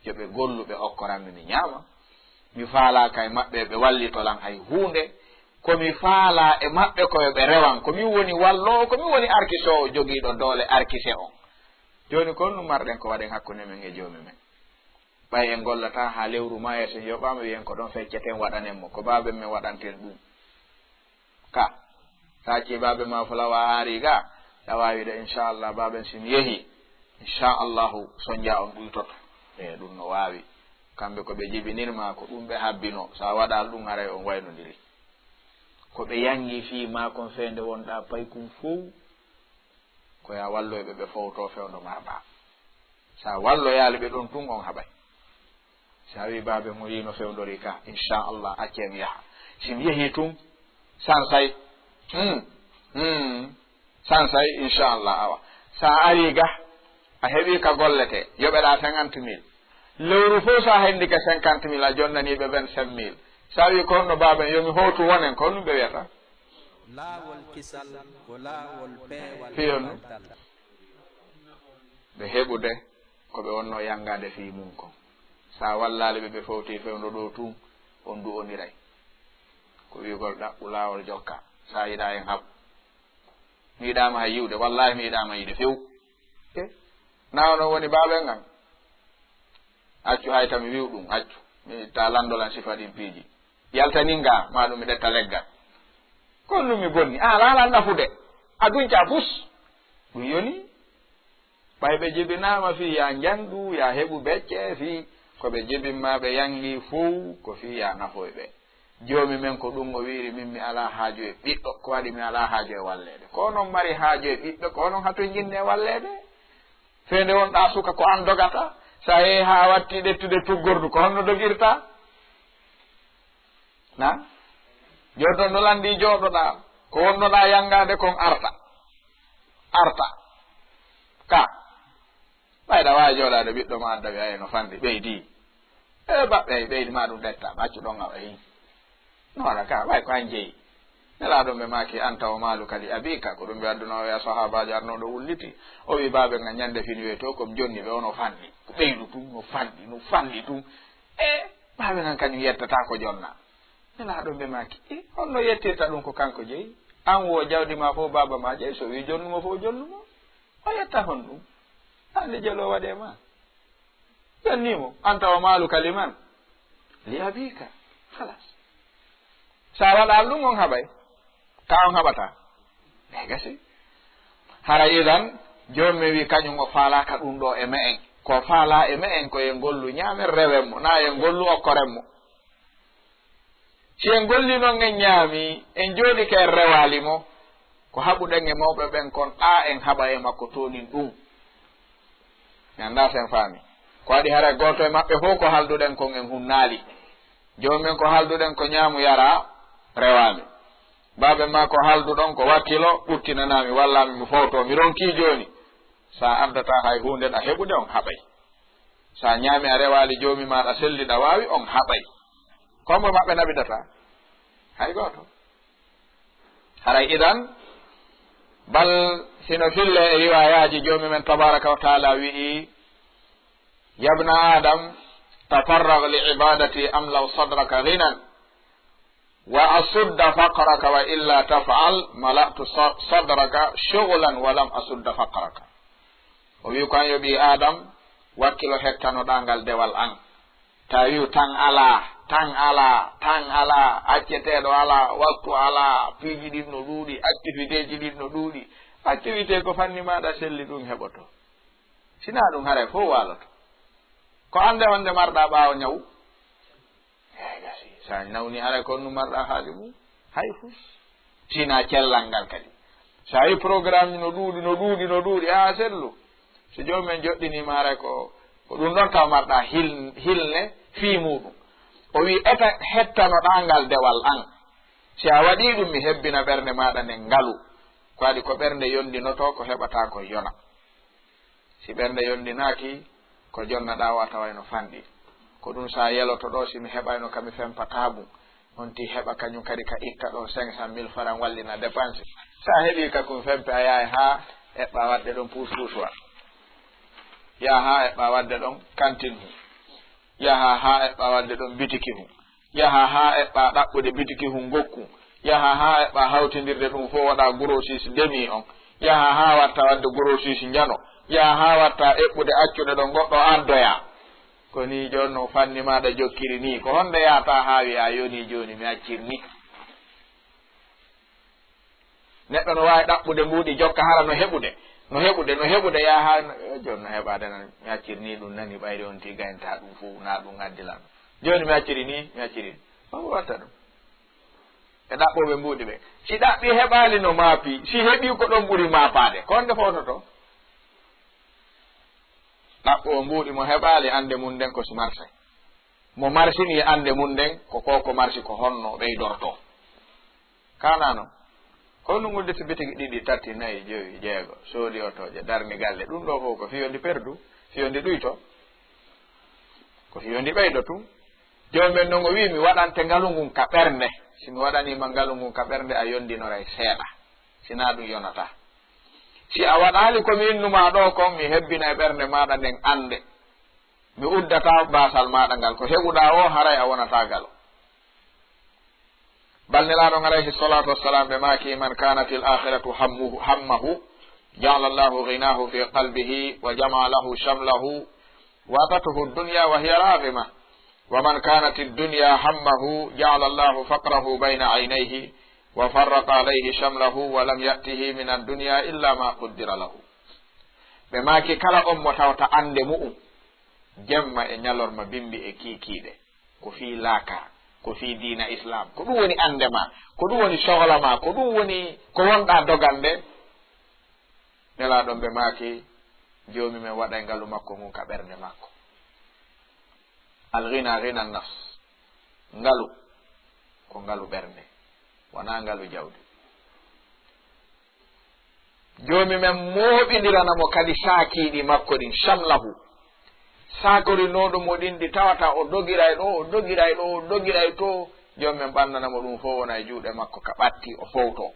yoɓe golluɓe okkoranmi mi ñaama mi faalaka e maɓɓe ɓe wallitolan hay hunde komi faala e maɓɓe koyoɓe rewan komi woni wallowo komi woni arkisowo jogiiɗo doole arkise on joni ko ɗum marɗen ko waɗen hakkunde men e joomi men ɓay en gollata ha lewru maya sen yoɓama wiyen ko ɗon fecceten waɗanen mo ko baabe men waɗanten ɗum ka sacci baabe ma fulawa aari ga a wawiɗo inchallah baaben sin yeehi inchallahu soñdia on ɗuytoto e ɗum no wawi kamɓe koɓe jibinirma ko ɗum ɓe habbino sa waɗal ɗum haray on waynodiri koɓe yangi fi makon fende wonɗa paykum fof ko ya walloyɓe ɓe fowto fewdo marɗa sa walloyali ɓe ɗon tun on haɓay sa wi baabe mo yino fewdori ka inchallah accemi yaha sim yeehi tun sansay sansay inchallah awa sa ari ga a heeɓi ka gollete yoɓeɗa 50 000 lewru fof sa hendi ka 50 000 a jonnaniɓe 25 000 sa wi ko honno baaben yomi howtu wonen ko ɗum ɓe wiyata laawol kisal ko laawol peewal fiyonno ɓe heɓude ko ɓe wonno yangade fi mum kon sa wallali ɓe fowti fewdo ɗo tun on du'oniray ko wigol ɗaɓɓu laawol jokka sa yiɗa en haɓ mi yiɗama hay yiwde wallahi mi yiɗama yiide few nawa noon woni baaben ngan accu hay tami wiw ɗum accu mi ta landolan sifa ɗin piiji yaltaninga ma ɗum mi ɗetta leggal kon ɗum mi bonni laala nafude a duñca pus ɗum yoni ɓay ɓe jibinama fi ya jandu ya heɓu becce fi koɓe jibinma ɓe yangi fuu ko fi ya nafoyɓe joomi men ko ɗum o wiri min mi ala haaju e ɓiɗɗo ko waɗi mi ala haaju e wallede ko noon mari haaju e ɓiɗɗo ko noon hatoy jinne e wallede fende wonɗa suka ko an dogata sa yehi ha watti ɗettude tuggordu ko honno dogirta na joni no landi jooɗoɗa ko wonnoɗa yangade kon arta ka ɓayɗa wawi jooɗade ɓiɗɗo ma addawi ayi no fandi ɓeydi baɓɓe ɓeydi ma ɗum ɗettama accu ɗon awa hin noona ka way ko an jeeyi nelaɗum ɓe maki anta o maalu kadi abika ko ɗum ɓe adduno ya sahabaji arnoɗo wulliti o wi baaɓe ga ñande fini wiye to komi jonni ɓe ono fanɗi ko ɓeydu tum no fanɗi tum baaɓe gan kañum yettata ko jonna nelaɗum ɓe maki honno yettirta ɗum ko kanko jeeyi an wo jawdi ma fof baba ma jeeyi so wi jonnumo fof jonnumo o yetta hon ɗum hande jelo waɗe ma jonnimo anta o maalu kaliman li abika halas sa waɗal ɗum on haɓay ka on haɓata e gasi hara idan jommi wi kañum o faalaka ɗum ɗo e me en ko faala e me en koye gollu ñaamen rewenmo na en gollu okkorenmo si en golli noon en ñaami en jooɗi ke en rewali mo ko haɓuɗen e mawɓe ɓen kon en haɓa e makko tonin ɗum mi anda sen faami ko waɗi hara goto e maɓɓe fof ko halduɗen kon en hunnaali jomumen ko halduɗen ko ñaamu yara rewami baaɓe ma ko halduɗon ko wakkilo ɓuttinanami wallami mi fowto mi ronki joni sa ardata hay hunde ɗa heɓude on haɓay sa ñaami a rewali joomi maɗa selliɗa wawi on haɓay kombo maɓɓe naɓidata hay goto haray idan bal sino fille e riwayaji joomi men tabaraka wa taala wi'i yabna adam tafarrag li ibadati amlaw sadraka ghinan wa asudda faqraka wa illa taf'al mala'tu sadraka shughlan wa lam asudda faqraka o wi ko an yoɓi adam wakkilo hettanoɗa ngal dewal an tawi tan ala acceteɗo ala waktu ala piiji ɗin no ɗuuɗi activité ji ɗin no ɗuuɗi activité ko fanni maɗa selli ɗum heɓoto sina ɗum haare fof waloto ko ande wonde marɗa ɓaawo ñaw gasi sa nawni haare ko ɗum marɗa haali mum hay fof sina cellal ngal kadi sa yi programme no ɗuuɗi ha sellu so jomumen joɗɗinima haare ko ɗum ɗon taw marɗa hilne fii muɗum o wi eta hettanoɗa ngal dewal an si a waɗi ɗum mi hebbina ɓernde maɗa nden ngalu ko waɗi ko ɓernde yondinoto ko heɓata ko yona si ɓernde yondinaki ko jonnaɗa wa tawayno fanɗi ko ɗum sa yeloto ɗo simi heɓayno kami fempatabu on ti heɓa kañum kadi ka itta ɗo 500 000 francs wallina dépense sa heeɓi ka kum fempe a yaha ha eɓɓa wadde ɗon puuspuuswa yaha ha eɓɓa wadde ɗon cantine hu yaha ha eɓɓa wadde ɗon bitiki hu yaha ha eɓɓa ɗaɓɓude bitiki hu gokku yaha ha eɓɓa hawtidirde ɗum fof waɗa grossiste demi on yaha ha watta wadde grossiste njano yaha ha watta eɓɓude accude ɗon goɗɗo ardoya ko ni joni no fanni maɗa jokkiri ni ko honde yata ha wiya yoni joni mi accirni neɗɗo no wawi ɗaɓɓude mbuɗi jokka hara no heɓude yaha joni no heɓade nan mi accirni ɗum nani ɓayri on ti gaynta ɗum fof na ɗum addilan joni mi acciri on watta ɗum e ɗaɓɓoɓe mbuɗi ɓe si ɗaɓɓi heɓali no maapi si heɓi ko ɗon ɓuuri mapade ko honde fawtoto ɗaɓɓo mbuɗi mo heɓali ande mum nden ko si marché mo marsini ande mum nden ko marsi ko honno ɓeydorto kana noon ko ɗum udditi bitigi ɗiɗi tati nayyi joyi jeego soodi otoje darni galle ɗum ɗo fof ko fiyondi perdu fiyondi ɗuyto ko fiyondi ɓeydo tum jomumen noon o wi mi waɗante ngalu ngun ka ɓernde simi waɗanima ngalu ngun ka ɓernde a yondinoray seeɗa sina ɗum yonata si a waɗali komi innuma ɗo kon mi hebbina e ɓernde maɗa nden ande mi uddata basal maɗa ngal ko heɓuɗa o haray a wonata galo balnelaɗon alayhi salatu wassalam ɓe maki man kanat l akhiratu hammahu ja'ala llahu ghinahu fi qalbihi wa jama'a lahu shamlahu wa atatuhu dunya wa hiya raghima wa man kanat ad-dunya hammahu ja'ala llahu faqrahu bayna aynayhi wa farraqa alayhi shamlahu wa lam ya'tihi min ad-dunya illa ma qaddara lahu ɓe maki kala on mo tawta ande mu'um jemma e ñalorma bimbi e kikiɗe ko fi laaka ko fi diina islam ko ɗum woni ande ma ko ɗum woni sohla ma ko ɗum woni ko wonɗa dogande nelaɗon ɓe maki jomi men waɗa ngalu makko ngun ka ɓernde makko alghina ghina nafs ngalu ko ngalu ɓernde wona ngalu jawdi jomi men moɓidiranamo kadi saakiɗi makko ɗin samlahu sakorinoɗumo ɗin ɗi tawata o dogiray to jomi men ɓannanamo ɗum fof wona e juuɗe makko ka ɓatti o fowto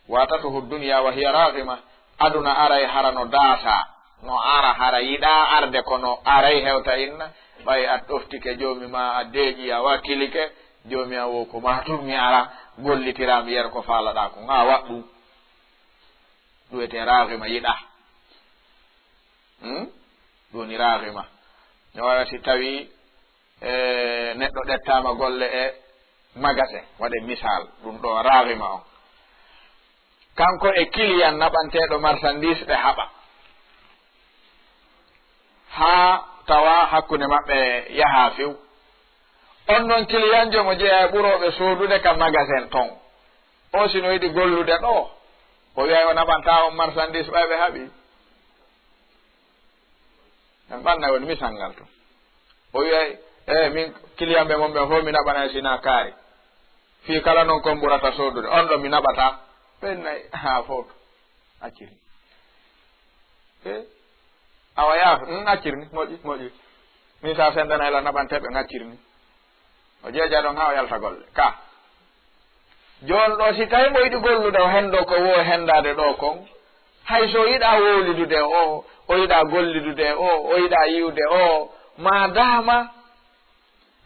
watatuhu dunya wa hiya raghima aduna aray hara no daata no ara hara yiɗa arde kono aray hewta inna ɓay a ɗoftike jomi ma a deeƴi a wakkilike jomi a wo ko matum mi ara gollitiram yer ko faalaɗa ko ga waɗɗum ɗuwete raghima yiɗa ɗoni raghima no waɗa si tawi neɗɗo ɗettama golle e magasin waɗe misal ɗum ɗo raghima on kanko e client naɓanteɗo marchandise ɓe haɓa ha tawa hakkude maɓɓe yaha few on noon client jo mo jeeya ɓuroɓe sodude ka magasin ton o sino yiɗi gollude ɗo o wiyay o naɓanta on marchandise ɓayɓe haaɓi en ɓanna woni misal ngal to o wiyay min client ɓe mon ɓe fof mi naɓanay sina kaari fi kala noon kon ɓurata sodude on ɗo mi naɓata ɓennayi ha fof accirni awa yaafa accirni moƴƴi min sa sendanayla naɓanteɓe accirni o jeeja ɗon ha o yalta golle ka joni ɗo si tawi mo yiɗi gollude o hendo ko wo hendade ɗo kon hay so yiɗa wowlidude o yiɗa gollidude o yiɗa yiwde o madama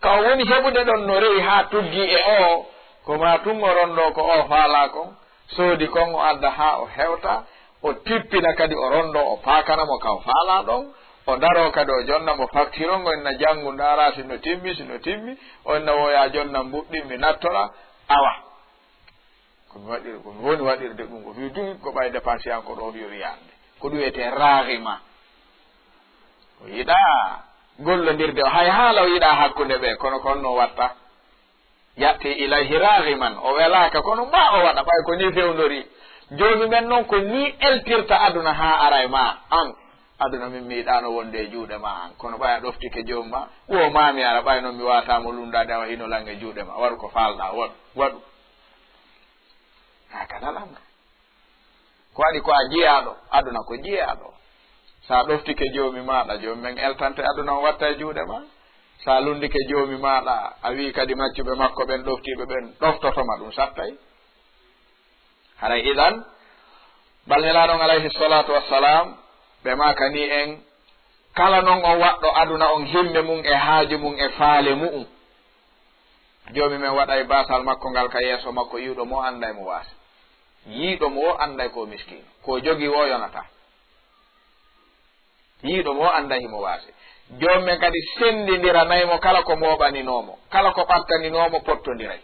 ka o woni heɓude ɗon no rewi ha tuggi e o ko ma tungoron ɗo ko o faala kon soodi kon o adda ha o hewta o tippina kadi o rondo o pakanamo ka o faala ɗon o daro kadi o jonnamo facturongo enna janngu ndara sino timmi o enna woya jonna mbuɗɗimmi nattora awa komi woni waɗirde ɗum ko fi dugi ko ɓay dépense yanko ɗo yo wiyande ko ɗum wiyete raghima o yiɗa gollodirde o hay haala o yiɗa hakkude ɓe kono konno watta yatti ilayhi raghiman o welaka kono ma o waɗa ɓay ko ni fewdori joni men noon ko ni eltirta aduna ha aray ma an aduna min miiɗano wonde e juuɗe ma an kono ɓaya ɗoftike joomum ma wo mami ara ɓay noon mi watamo lundade awa hino lange juuɗe ma waɗu ko falɗa waɗu haka nalanɗo ko waɗi ko a jiyaɗo aduna ko jiyaɗo sa ɗoftike joomi maɗa joomi men eltante aduna o watta e juuɗe ma sa lundike joomi maɗa a wi kadi maccuɓe makko ɓen ɗoftiɓe ɓen ɗoftotoma ɗum sattay haray idan balnelaɗon alayhi salatu wassalam ɓe makani en kala noon on waɗɗo aduna on himme mum e haaju mum e faale mu'um joomi men waɗa e basal makko ngal ka yeeso makko yiiɗo mo anda e mo waasi yiiɗo mo anda ko miskino ko jogi o yonata yiiɗo mo anda himo waasi joomi men kadi sendidiranaymo kala ko moɓaninomo kala ko ɓattaninomo pottodiray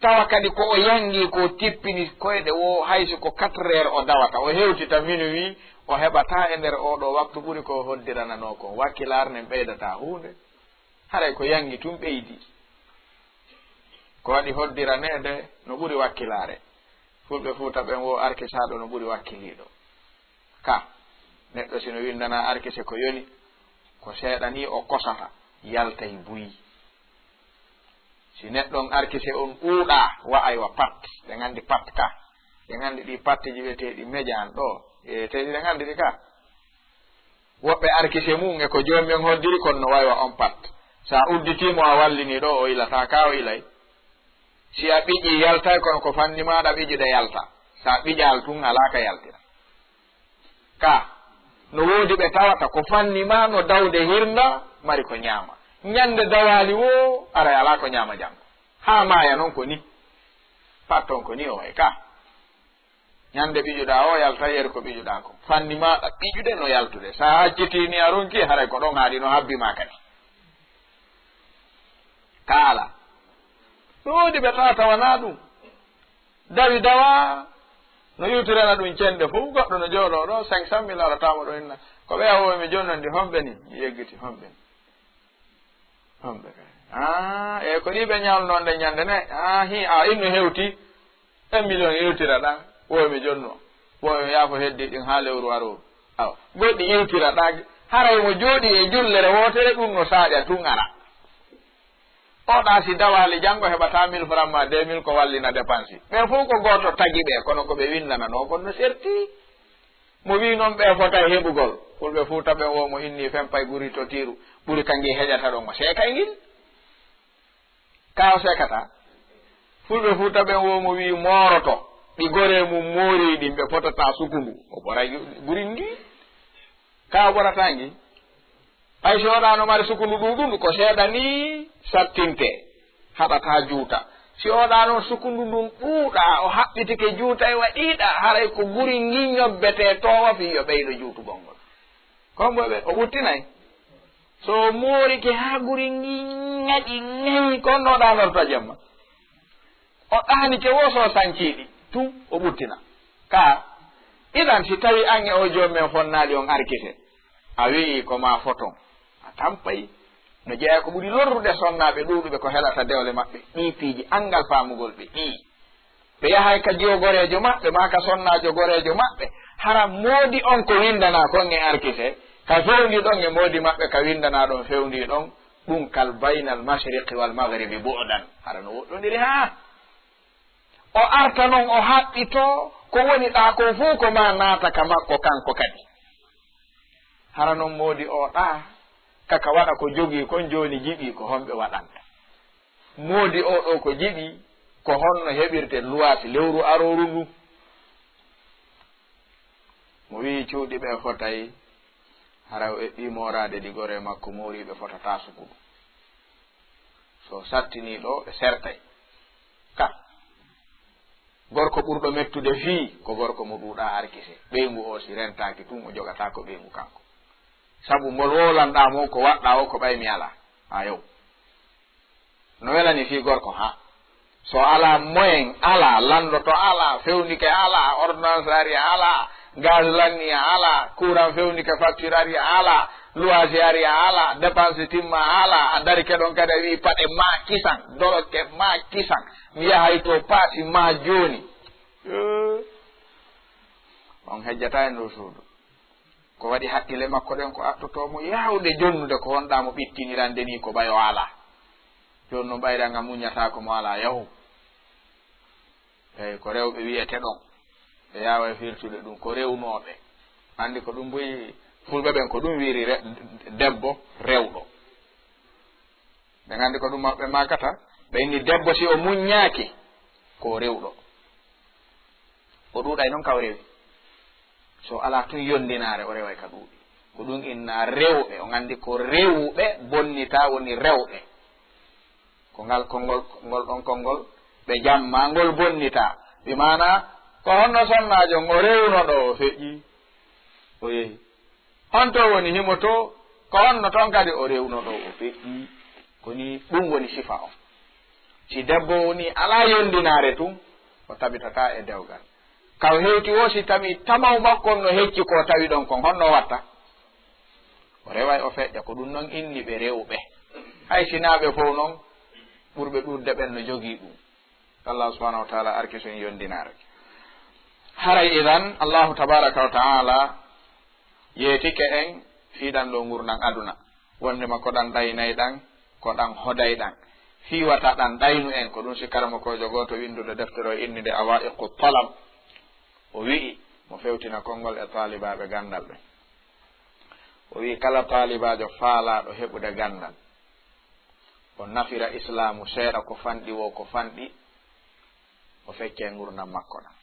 tawa kadi ko o yangi ko tippini koyɗe wo hayso ko 4 heures o dawata o hewtita minuit o heɓata e nder oɗo waktu ɓuri ko hoddiranano ko wakkilar nen ɓeydata hunde haray ko yangi tum ɓeydi ko waɗi hoddiranede no ɓuri wakkilare fulɓe fuuta ɓen wo arkisaɗo no ɓuri wakkiliɗo ka neɗɗo sino windana arkise ko yoni ko seeɗa ni o kosata yaltay buyi si neɗɗon arkise on ɓuuɗa wa'aywa pat ɓe gandi pat ka ɓe gandi ɗi pattiji wiyeteɗi médian ɗo teɗi ɓe gandi ɗi ka woɓɓe arkise mum e ko joomi en hoddiri kono no waywa on pat sa udditimo a wallini ɗo o ilata ka o ilay si a ɓiƴi yaltay kono ko fanni maɗa ɓiƴuɗe yalta sa ɓiƴal tun alaka yaltira ka no woodi ɓe tawata ko fanni ma no dawde hirnda mari ko ñaama ñande dawali wo aray ala ko ñaama janggo ha maya noon ko ni patton ko ni o way ka ñande ɓiƴuɗa o yalta yeri ko ɓiƴuɗa ko fanni maɗa ɓiƴuɗe no yaltude sa haccitini a ronki haray ko ɗon haaɗi no habbima kadi kaala no woodi ɓe tawata wana ɗum dawi dawa no yewtirana ɗum cende fof goɗɗo no jooɗo ɗo 500 000 aratama ɗo inna ko ɓe awomi jonnondi homɓe ni mi yeggiti homɓe e ko ɗi ɓe ñawlononde ñande ne inno hewti 1 million yewtiraɗa womi jonno womi yaafo heddi ɗin ha lewru aroru aw goɗɗi yewtiraɗa haray mo jooɗi e jullere wotere ɗum no saaɗa tun ara oɗa si dawali janggo heɓata 1000 francs ma 2000 ko wallina dépense ɓe fof ko goto tagui ɓe kono ko ɓe windanano kon no serti mo wi noon ɓe fota heɓugol fulɓe fuuta ɓen womo inni fempay ɓuri to tiru ɓuri kangi heƴata ɗon mo seekay ngil ka o sekata fulɓe fuuta ɓen womo wi moroto ɗi gore mum mooriɗi ɓe fotata sukundu o ɓoray ɓuri ngi ka o ɓorata ngi hay so oɗano mari sukundu ɗuɗum ko seeɗa ni sattinte haɗata juuta si oɗa noon sukundu ndun ɗuuɗa o haɓɓitike juuta e waɗiɗa haray ko ɓuri ngi ñobbete towa fi yo ɓeyɗo juutugol ngol komboɓe o ɓuttinayi so moorike ha ɓuri ngi ŋaƴi ŋayi konnoɗa norta jemma o ɗanike wo so sanciɗi tum o ɓuttina ka idan si tawi an e o jommen fonnaɗi on arkite a wii ko ma foton a tampay no jeeya ko ɓuri lorrude sonnaɓe ɗuɗuɓe ko heɗata dewle maɓɓe ɗipiiji angal faamugol ɓe ɓe yahay ka jogorejo maɓɓe ma ka sonnajo gorejo maɓɓe hara moodi on ko windana kon e arkise ka fewndi ɗon e moodi maɓɓe ka windana ɗon fewndi ɗon ɗum kal baynal mashriqi wal maghribi bu'dan hara no woɗɗodiri ha o arta noon o haɓɓito ko woni ɗa ko fuu ko ma naata ka makko kanko kadi hara noon moodi o ɗa kaka waɗa ko jogii kon joni jiɓi ko honɓe waɗanta moodi o ɗo ko jiɓi ko honno heɓirte luwasi lewru aroru ndu mo wi cuuɗi ɓe fotay hara o eɓɓi morade ɗi gore makko moriɓe fotata sukudu so sattini ɗo ɓe sertay ka gorko ɓurɗo mettude fii ko gorko mo ɗuuɗa arkise ɓeygu o si rentaki tun o jogata ko ɓeygu kanko sabu ngol wolanɗamo ko waɗɗa o ko ɓaymi ala ha yow no welani fi gorko ha so ala moyen ala landoto ala fewnike ala ordonnance ari ala gaz lanni ala courant fewnike facture ari ala loyer ari ala dépense timma ala a dari keɗon kadi a wi paɗe ma kisan doroke ma kisan mi yahay to paasi ma joni on hejjata e ndo suudu ko waɗi haqqille makko ɗen ko attotomo yawde jonnude ko wonɗamo ɓittinirande ni ko ɓayo ala joni no ɓayranga muñatako mo ala yahu eyyi ko rewɓe wiyete ɗon ɓe yawa firtude ɗum ko rewnoɓe andi ko ɗum boyi fulɓe ɓen ko ɗum wiri debbo rewɗo ɓe gandi ko ɗum maɓɓe makata ɓe inni debbo si o muññaki ko rewɗo o ɗuuɗay noon kaw rewi so ala tun yondinare o reway ka ɗuuɗi ko ɗum inna rewɓe o gandi ko rewɓe bonnita woni rewɓe ko ngal konngol ɗon konngol ɓe jamma ngol bonnita ɓi mana ko honno sonnajo o rewno ɗo o feƴƴi o yehi honto woni himo to ko honno toon kadi o rewno ɗo o feƴƴi koni ɗum woni sifa o si debbo woni ala yondinare tun o tabitata e dewgal kaw hewti o si tami tamaw makkon no hecci ko tawi ɗon kon honno watta o reway o feƴƴa ko ɗum noon inni ɓe rewɓe hay sinaɓe fof noon ɓurɓe ɗurde ɓen no jogii ɗum Allah subhanahu wa taala arki son yondinare haray idan Allahu tabaraka wa taala yeetike en fiiɗan ɗo gurnan aduna wondema ko ɗan ɗaynayɗan ko ɗan hodayɗan fiwata ɗan ɗaynu en ko ɗum si karama kojo goto windude deftere o innide awaiqu talab o wi'i mo fewtina konngol e talibaɓe gandal ɓe o wi kala talibajo faalaɗo heɓude gandal o nafira islamu seeɗa ko fanɗi wo ko fanɗi o fecce gurdam makko ɗam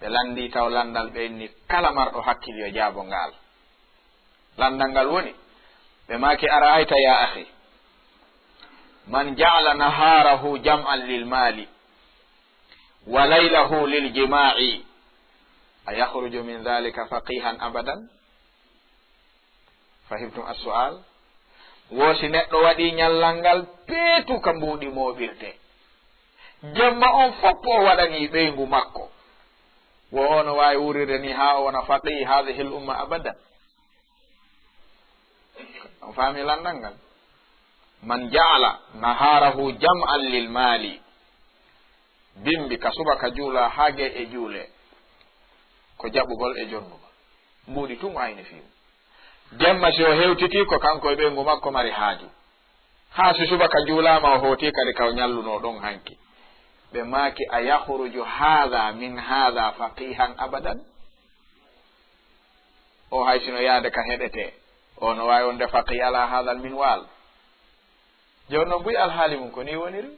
ɓe landi taw landal ɓe inni kala marɗo hakkil yo jaabo ngal landal ngal woni ɓe maki ara ayta ya ahi man ja'ala naharahu jam'an lil mali wa laylahu lil jima'i ayakhruju min dhalika faqihan abadan fahimtum as-su'al wosi neɗɗo waɗi ñallal ngal peetu ka mbuuɗi moɓirte jemma on fof o waɗani ɓeygu makko wo ono wawi wurirde ni ha o wona faqih hadhihi l umma abadan on faami landal ngal man ja'ala naharahu jam'an lil mali bimbi ka subaka juula haage e juule ko jaɓugol e jonnugol mbuuɗi tum ayni fiimu jemma si o hewtiti ko kanko e ɓeygu makko mari haaju ha si subaka juulama o hooti kadi kaw ñalluno ɗon hanki ɓe maaki a yahruju haada min haada faqihan abadan o hay sino yaade ka heɗete o no wawi wonde faqih ala haadal min waal joni noon buy alhaali mum ko ni woniri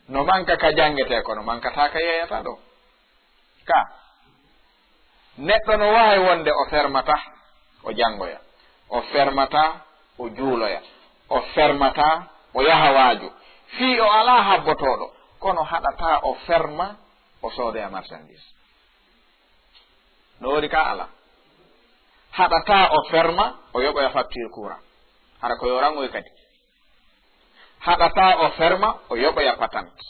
no manka ka jangete kono mankata ka yeyata ɗo ka neɗɗo no wawi wonde o fermata o jangoya o fermata o juuloya o fermata o yaha waaju fii o ala habbotoɗo kono haɗata o ferma o soodoya marchandise no woni ka ala haɗata o ferma o yoɓoya facture courant hara ko yorangoy kadi haɗata o ferma o yoɓoya patante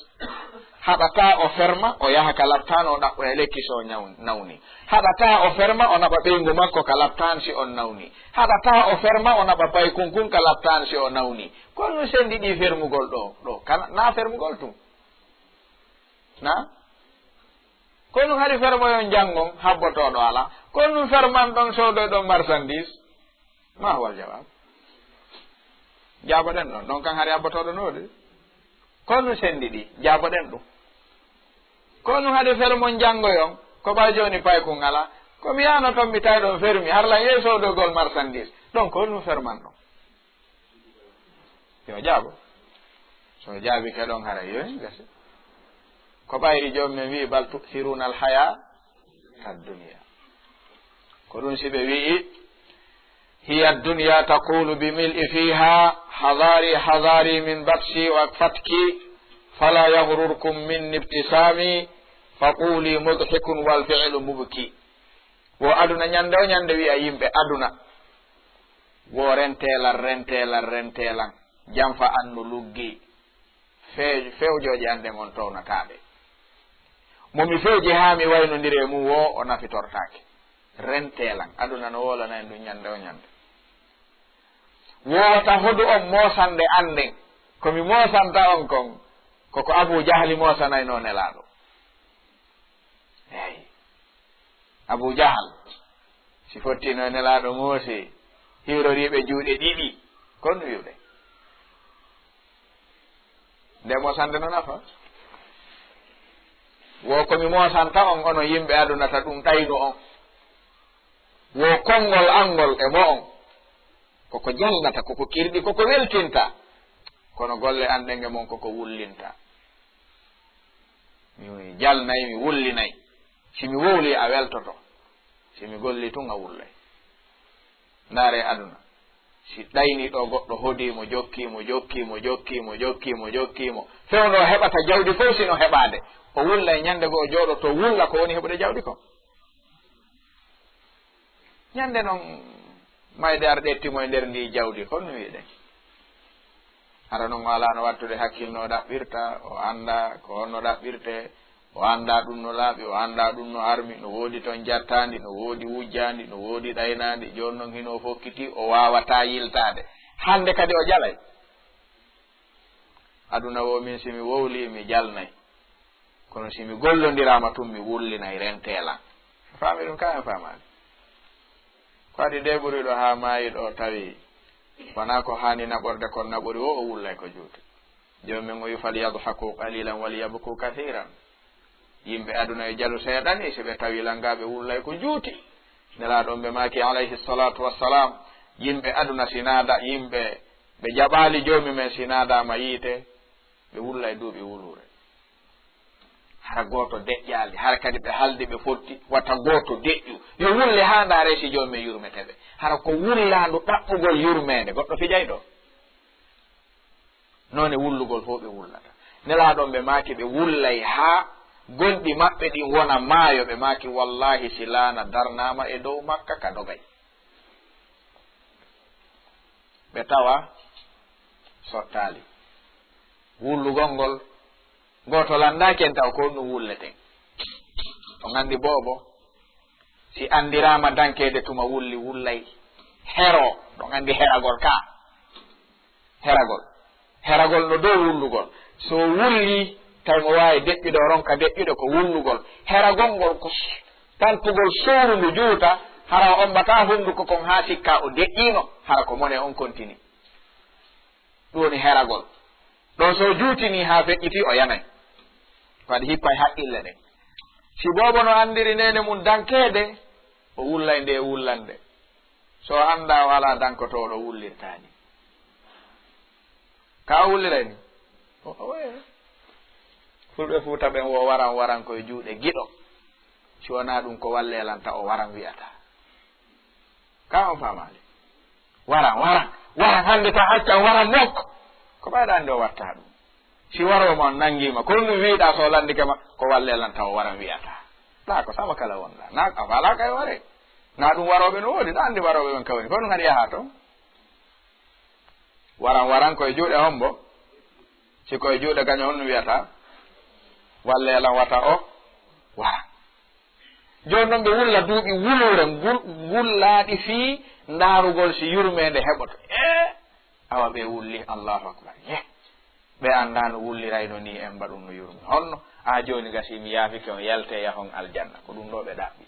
haɗata o ferma o yaha ka laptane o ɗaɓɓoya lekki so nawni haɗata o ferma o naɓa ɓeygu makko ka laptane si on nawni haɗata o ferma o naɓa pay kunkun ka laptane si o nawni kono sendi ɗi fermugol ɗo na fermugol tum na kono hari fermoyon jangon habbotoɗo ala kono ferman ɗon sodoyɗon marchandise ma huwal jawab jaaboɗen ɗon ɗon kan hari habbotoɗo node kono sendi ɗi jaaboɗen ɗum kono hade fermon jangoyon ko ɓa joni paykun ala komi yano toon mi tawi ɗon fermi harlan yeesodogol marchandise ɗon ko ɗum ferman ɗon yo jaabo so jaabi ke ɗon hara yoni gasi ko ɓayri jomumen wi bal tu'thiruna al haya ad-dunya ko ɗum si ɓe wi'i hiya ad-dunya taqulu bi mil'i fiha hadari min batshi wa fatki fala yaghrurkum min ibtisami faquli mudhikun wal fi'lu mubki wo aduna ñande o ñande wi'a yimɓe aduna wo rentelan jam fa annu luggi fewjoje ande mon townataɓe momi fewji ha mi waynodiri e mum wo o nafitortake rentelan aduna no wolana en ɗum ñande o ñande wowata hodu on mosande anden komi mosanta on kon koko Abu Jahli mosanayno nelaɗo eyi Abu Jahal si fottino nelaɗo moosi hiwroriɓe juuɗe ɗiɗi kon wiwɗe nde mosande no nafa wo komi mosanta on ono yimɓe adunata ɗum ɗayno on wo konngol angol e mo on koko jalnata koko kirɗi koko weltinta kono golle andenge mon koko wullinta mi jalnayi mi wullinayi simi wowli a weltoto simi golli tun a wullay ndaare aduna si ɗayni ɗo goɗɗo hodimo jokkimo fewno heɓata jawdi fof sino heɓade o wullay ñande go o jooɗo to wulla ko woni heɓude jawdi ko ñande noon mayde ar ɗettimo e nder ndi jawdi holno wiiɗen hara noon o alano wattude hakkille no ɗaɓɓirta o anda ko honno ɗaɓɓirte o anda ɗum no laaɓi o anda ɗum no armi no woodi toon jattandi no woodi wujjandi no woodi ɗaynandi joni noon hino fokkiti o wawata yiltade hande kadi o jalay aduna o min simi wowli mi jalnayi kono simi gollodirama tun mi wullinayi rentelan faami ɗum ka en famani ko adi nde ɓuri ɗo ha maayi ɗo tawi wona ko hani naɓorde kon naɓori o wullay ko juuti jomumen o wi fal yadhaku qalilan wal yabku kathiran yimɓe aduna e jalu seeɗani so ɓe tawi langaɓe wullay ko juuti nelaɗon ɓe maki alayhi salatu wassalam yimɓe aduna sinada yimɓe ɓe jaɓali jomumen sinadama yiite ɓe wullay duuɓi wulure hara goto deƴƴali hara kadi ɓe haldi ɓe fotti watta goto deƴƴu yo wulle ha ndaare si jomumen yurmeteɓe hara ko wullandu ɗaɓɓugol yurmede goɗɗo fijay ɗo noon e wullugol fof ɓe wullata nelaɗon ɓe maki ɓe wullay ha gonɗi maɓɓe ɗin wona maayo ɓe maki wallahi si laana darnama e dow makka ka dogay ɓe tawa sottali wullugol ngol goto landaki en taw ko ɗum wulleten on andi boobo si andirama dankede tuma wulli wullay hero ɗon andi heragol ka heragol no dow wullugol so wulli taw mo wawi deƴƴude o ronka deƴƴude ko wullugol heragol ngol ko tantugol sowru ndu juuta hara o ombata hunduko kon ha sikka o deƴƴino hara ko mone on continue ɗum woni heragol ɗon so juutini ha feƴƴiti o yanay waɗi hippay haqqille ɗen si boobo no andiri nene mum dankede o wullay nde wullande so anda o ala dankotoɗo wullirtani ka wulliray ni fulɓe fuuta ɓen wo waran koye juuɗe giɗo si wona ɗum ko wallelanta o waran wiyata ka on famali waran hande ta accan waran nokko ko ɓayɗa nde o watta ɗum si waroma nangima kono ɗum wiiɗa so landike ma ko wallelanta o waran wiyata ɗa ko sama kala wonɗa na a wala kay ware na ɗum waroɓe no woodi ɗa andi waroɓe ɓen kawni ko ɗum haɗi yaha toon waran koye juuɗe hombo si koye juuɗe gaño honno wiyata wallelan wata o waran joni noon ɓe wulla duuɓi wulure gullaɗi fii ndaarugol si yurmede heɓoto awa ɓe wulli allahu akbar ɓe andano wullirayno ni en mbaɗum no yurmi honno a joni gasi mi yaafike on yalte yahon aljanna ko ɗum ɗo ɓe ɗaɓɓi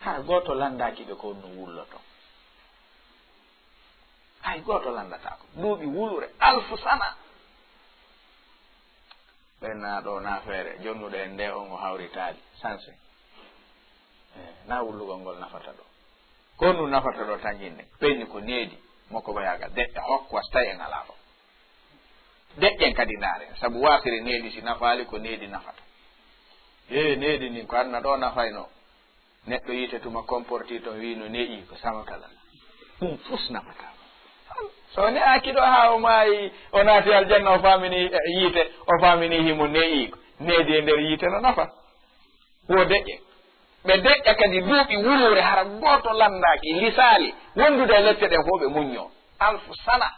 ha goto landaki ɓe ko ɗum wulloto hay goto landatako duuɓi wulure alfu sana ɓenna ɗo nafere jonnuɗo en nde on o hawritali sanse na wullugol ngol nafata ɗo ko ɗum nafata ɗo tañinne ɓenni ko needi moko ɓayagal deƴƴa hokku wasta en ala fo deƴƴen kadi ndaare saabu wasire needi si nafaali ko needi nafata needi ni ko anna ɗo nafayno neɗɗo yite tuma comporti toon wino neƴi ko samakala ɗum fus nafata so ne'aki ɗo ha o maayi o naati aljanna o famini yiite o famini himo neƴi ko needi e nder yiite no nafa wo deƴƴe ɓe deƴƴa kadi duuɓi wulure hara goto landaki lisaali wondude e lette ɗen fof ɓe muñño alfu sana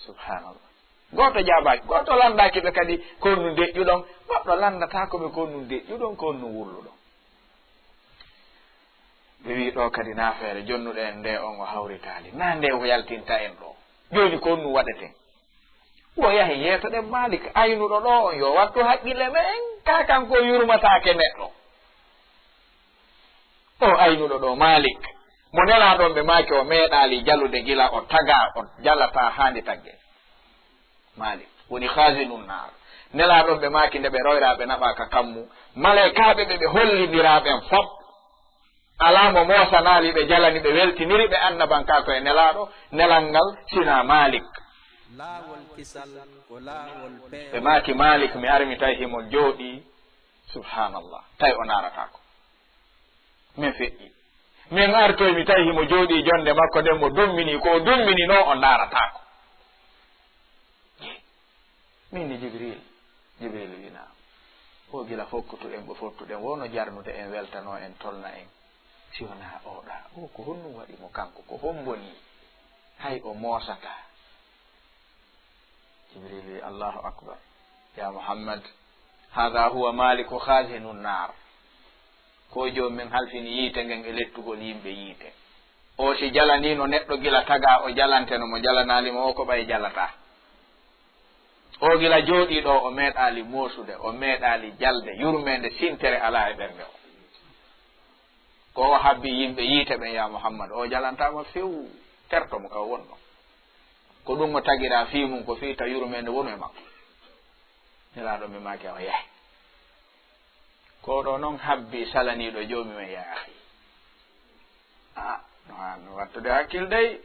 subhanallah goto jaabaki goto landaki ɓe kadi konnu deƴƴuɗon goɗɗo landatako ɓe konnu deƴƴuɗon konnu wulluɗon ɓe wi ɗo kadi nafere jonnuɗo en nde on o hawritali na nde o yaltinta en ɗo joni konnu waɗeten o yahi yeetoɗen Malik aynuɗo ɗo on yo wattu haqqille men ka kanko yurmatake neɗɗo o aynuɗo ɗo Malik mo nelaɗon ɓe maaki o meeɗali jalude gila o taga o jalata handi tagge. Malik woni khazinun nar. Nelaɗon ɓe maaki nde ɓe royraɓe naɓaka kammu malaikaɓe ɓe hollidiraɓen fop alamo mosanali ɓe jalani ɓe weltiniri ɓe annabanka koye nelaɗo nelal ngal sina Malik. ɓe maaki Malik mi armi tawi himo jooɗi subhanallah tawi o naratako min feƴƴi min artoy mi tawi himo jooɗi jonde makko nden mo dummini ko dummini no o naratako min ni Jibril wina o gila fokkutuɗen ɓe fottuɗen wono jarnude en weltano en tolna en si wona oɗa o ko honnum waɗimo kanko ko homboni hay o moosata. Jibril wi Allahu akbar ya Muhammad hada huwa maliku khazinu nar ko jomumen halfini yiite ngen e lettugol yimɓe yiite o si jalanino neɗɗo gila taga o jalanteno mo jalanalimo o ko ɓay jalata o gila jooɗiɗo o meeɗali moosude o meeɗali jalde yurmede sintere ala e ɓernde o ko o habbi yimɓe yiite ɓen ya Muhammad o jalantama few tertomo ka wonno ko ɗum mo tagira fii mum ko fiita yurmede wonu e makko nelaɗo mi maaki o yahi ko ɗo noon habbi salaniɗo joomumen ya ahi no wattude hakkille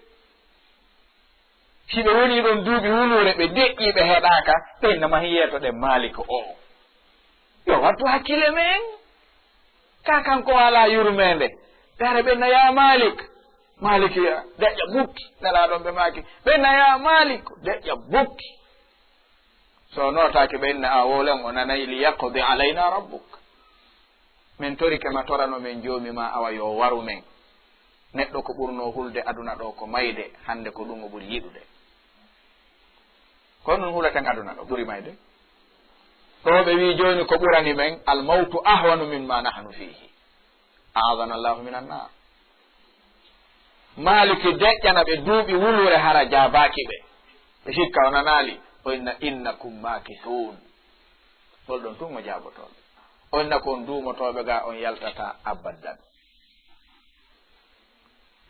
si ɓe woni ɗon duuɓi wulure ɓe deƴƴi ɓe heɗaka ɓennama hiyeto ɗen Malik o yo wattu hakkille men ka kanko ala yurmede ɓe ɓenna ya Malik ya deƴƴa bukki nelaɗon ɓe maaki ɓenna ya Malik deƴƴa bukki so notaki ɓenna a wolen o nanayi li yaqdi alayna rabbuk min torike ma torano men joomima awa yo waru men neɗɗo ko ɓurno hulde aduna ɗo ko mayde hande ko ɗum o ɓuri yiɗude ko nun hulaten aduna ɗo ɓuri mayde ɗo ɓe wi joni ko ɓurani men almawtu ahwanu mimma nahnu fihi aadana allahu min annar Maliki deƴƴana ɓe duuɓi wulure hara jabaki ɓe sikka o nanali o inna innakum makithun holɗon tun mo jabotoɓe o inna kon duumotoɓe ga on yaltata abaddan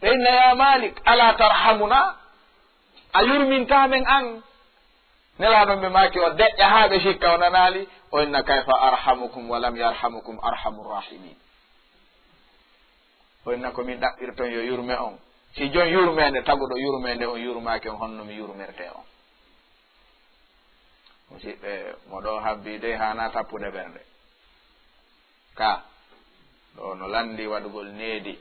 ɓe inna ya Malik ala tarhamuna a yurmintamen an nelaɗon ɓe maki o deƴƴa ha ɓe sikka o nanali o inna kayfa arhamukum wa lam yarhamukum arhamur rahimin o inna komin ɗaɓɓirton yo yurme on si jon yurmede taguɗo yurmede on yurmaki on honno mi yurmirte on musidɓe moɗo habbi de hana tappude ɓernde ka ɗo no landi waɗugol needi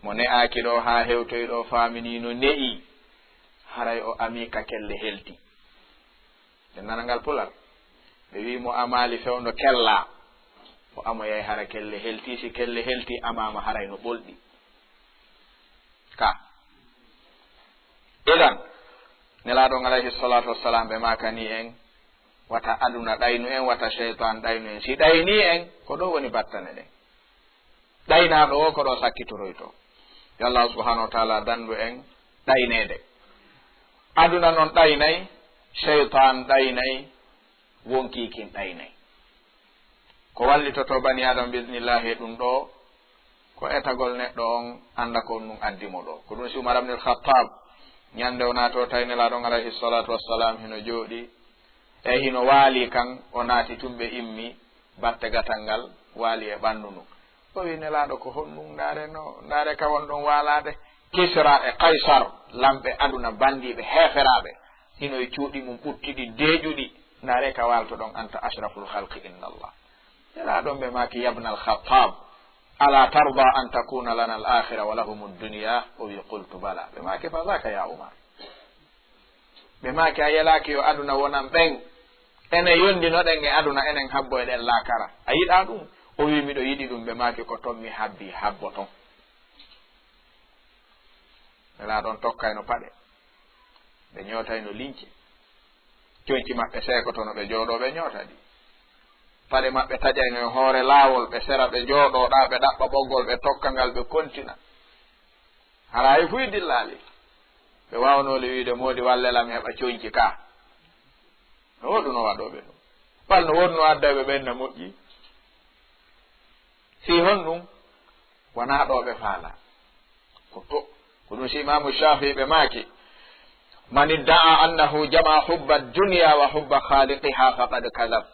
mo ne'aki ɗo ha hewtoyi ɗo famini no ne'i haray o amika kelle helti ɓe nanangal pulal ɓe wi mo amali fewno kella o amoyay hara kelle helti si kelle helti amama haray no ɓolɗi ka idan nelaɗon alayhi salatu wassalam ɓe makani en wata aduna ɗaynu en wata cheytan ɗaynu en si ɗayni en ko ɗo woni battane ɗen ɗaynaɗo o ko ɗo sakkitoroyto yo Allah subhanahu wa taala dandu en ɗaynede aduna noon ɗaynayi cheytan ɗaynayi wonkikin ɗaynayi ko wallitoto bani adam bisnillahi ɗum ɗo ko etagol neɗɗo on anda ko ɗum addimo ɗo ko ɗum si Umar ibn al-Khattab ñande o nato taynelaɗon alayhi salatu wassalam hino jooɗi e hino waali kan o naati tumɓe immi batte gatal ngal waali e ɓanndu ndu o wi nelaɗo ko honɗum ndaare ka won ɗon waalade Kisra e Kaysar lamɓe aduna bandiɓe heeferaɓe hino e cuuɗi mum ɓuttiɗi deeƴuɗi ndaare ka walto ɗon anta ashraful halqi inna allah nelaɗon ɓe maki yabna al-Khattab ala tarda an takuna lana al-akhira wa lahum ad-dunya o wi qultu bala ɓe maki fa zaka ya Umar ɓe maki a yelaki yo aduna wonan ɓen enen yondinoɗen e aduna enen habbo eɗen laakara a yiɗa ɗum o wi miɗo yiɗi ɗum ɓe maki ko toon mi habbi habbo ton nelaɗon tokkayno paɗe ɓe ñootayno lince coñci maɓɓe seekotono ɓe jooɗo ɓe ñootaɗi paɗe maɓɓe taƴayno e hoore laawol ɓe sera ɓe jooɗoɗa ɓe ɗaɓɓa ɓoggol ɓe tokka ngal ɓe kontina harayi fuy dillaali ɓe wawnole wiide moodi wallelam heɓa coñci ka no woɗuno waɗoɓe ɗum wal no wonno addaɓe ɓen no moƴƴi si hon ɗum wona ɗo ɓe faala ko to ko ɗum si imamu Shafi'i ɓe maaki man idda'a annahu jama hubba dunya wa hubba khaliqiha faqad kadhab.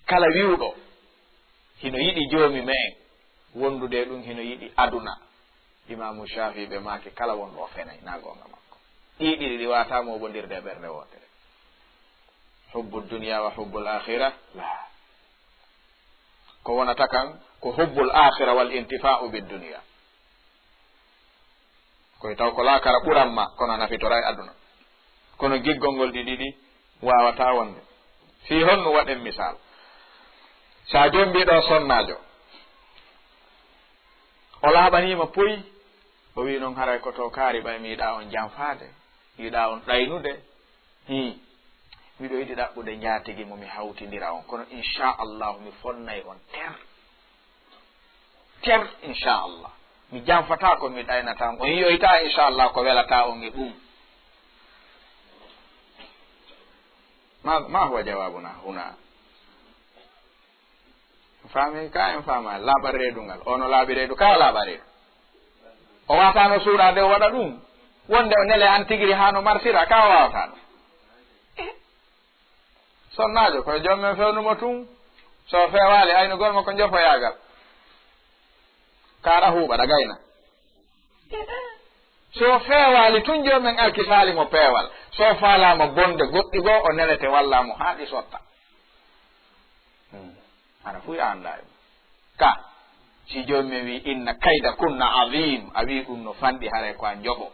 Kala wiwɗo hino yiɗi joomi men wondude ɗum hino yiɗi aduna, imamu Shafi'i ɓe maaki kala wonɗo o fenay na gonga makko. ɗiɗi ɗi wata moɓodirde ɓernde wotere. hubbu dunya wa hubbul akhirah la, ko wonata kan ko hubbul akhirah wal intifa'u bid dunya, koye taw ko laakara ɓuranma kono nafitora e aduna. kono giggol ngol ɗiɗi wawata wonde. fi honno waɗen misal, sa joni mbiɗo sonnajo o laaɓanima poyi, o wi noon haray koto kaari ɓay mi yiɗa on janfade, mi yiɗa on ɗaynude, miɗo yiɗi ɗaɓɓude njatigi mo mi hawtidira on, kono inchallahu mi fonnay on ter inchallah, mi janfata ko mi ɗaynata on yiyoyta inchallah ko welata on e ɗum. ma huwa jawabuna huna? faami ka en faama laaɓa reedungal, ono laaɓi reedu ka laaɓa reedu, o watano suurade o waɗa ɗum, wonde o nele an tigiri hano marsira ka wawatano. sonnajo koye jommen fewnumo tun, so fewali aynugol mo ko jofoyagal kaɗa huuɓa ɗa gayna. so fewali tun jomen alkisali mo peewal, so falama bonde goɗɗi goo o nelete wallamo haaɗi sotta. ana fuy anda ka si jommi wi inna kayda kunna azim, a wi ɗum no fanɗi hare ko a jogo.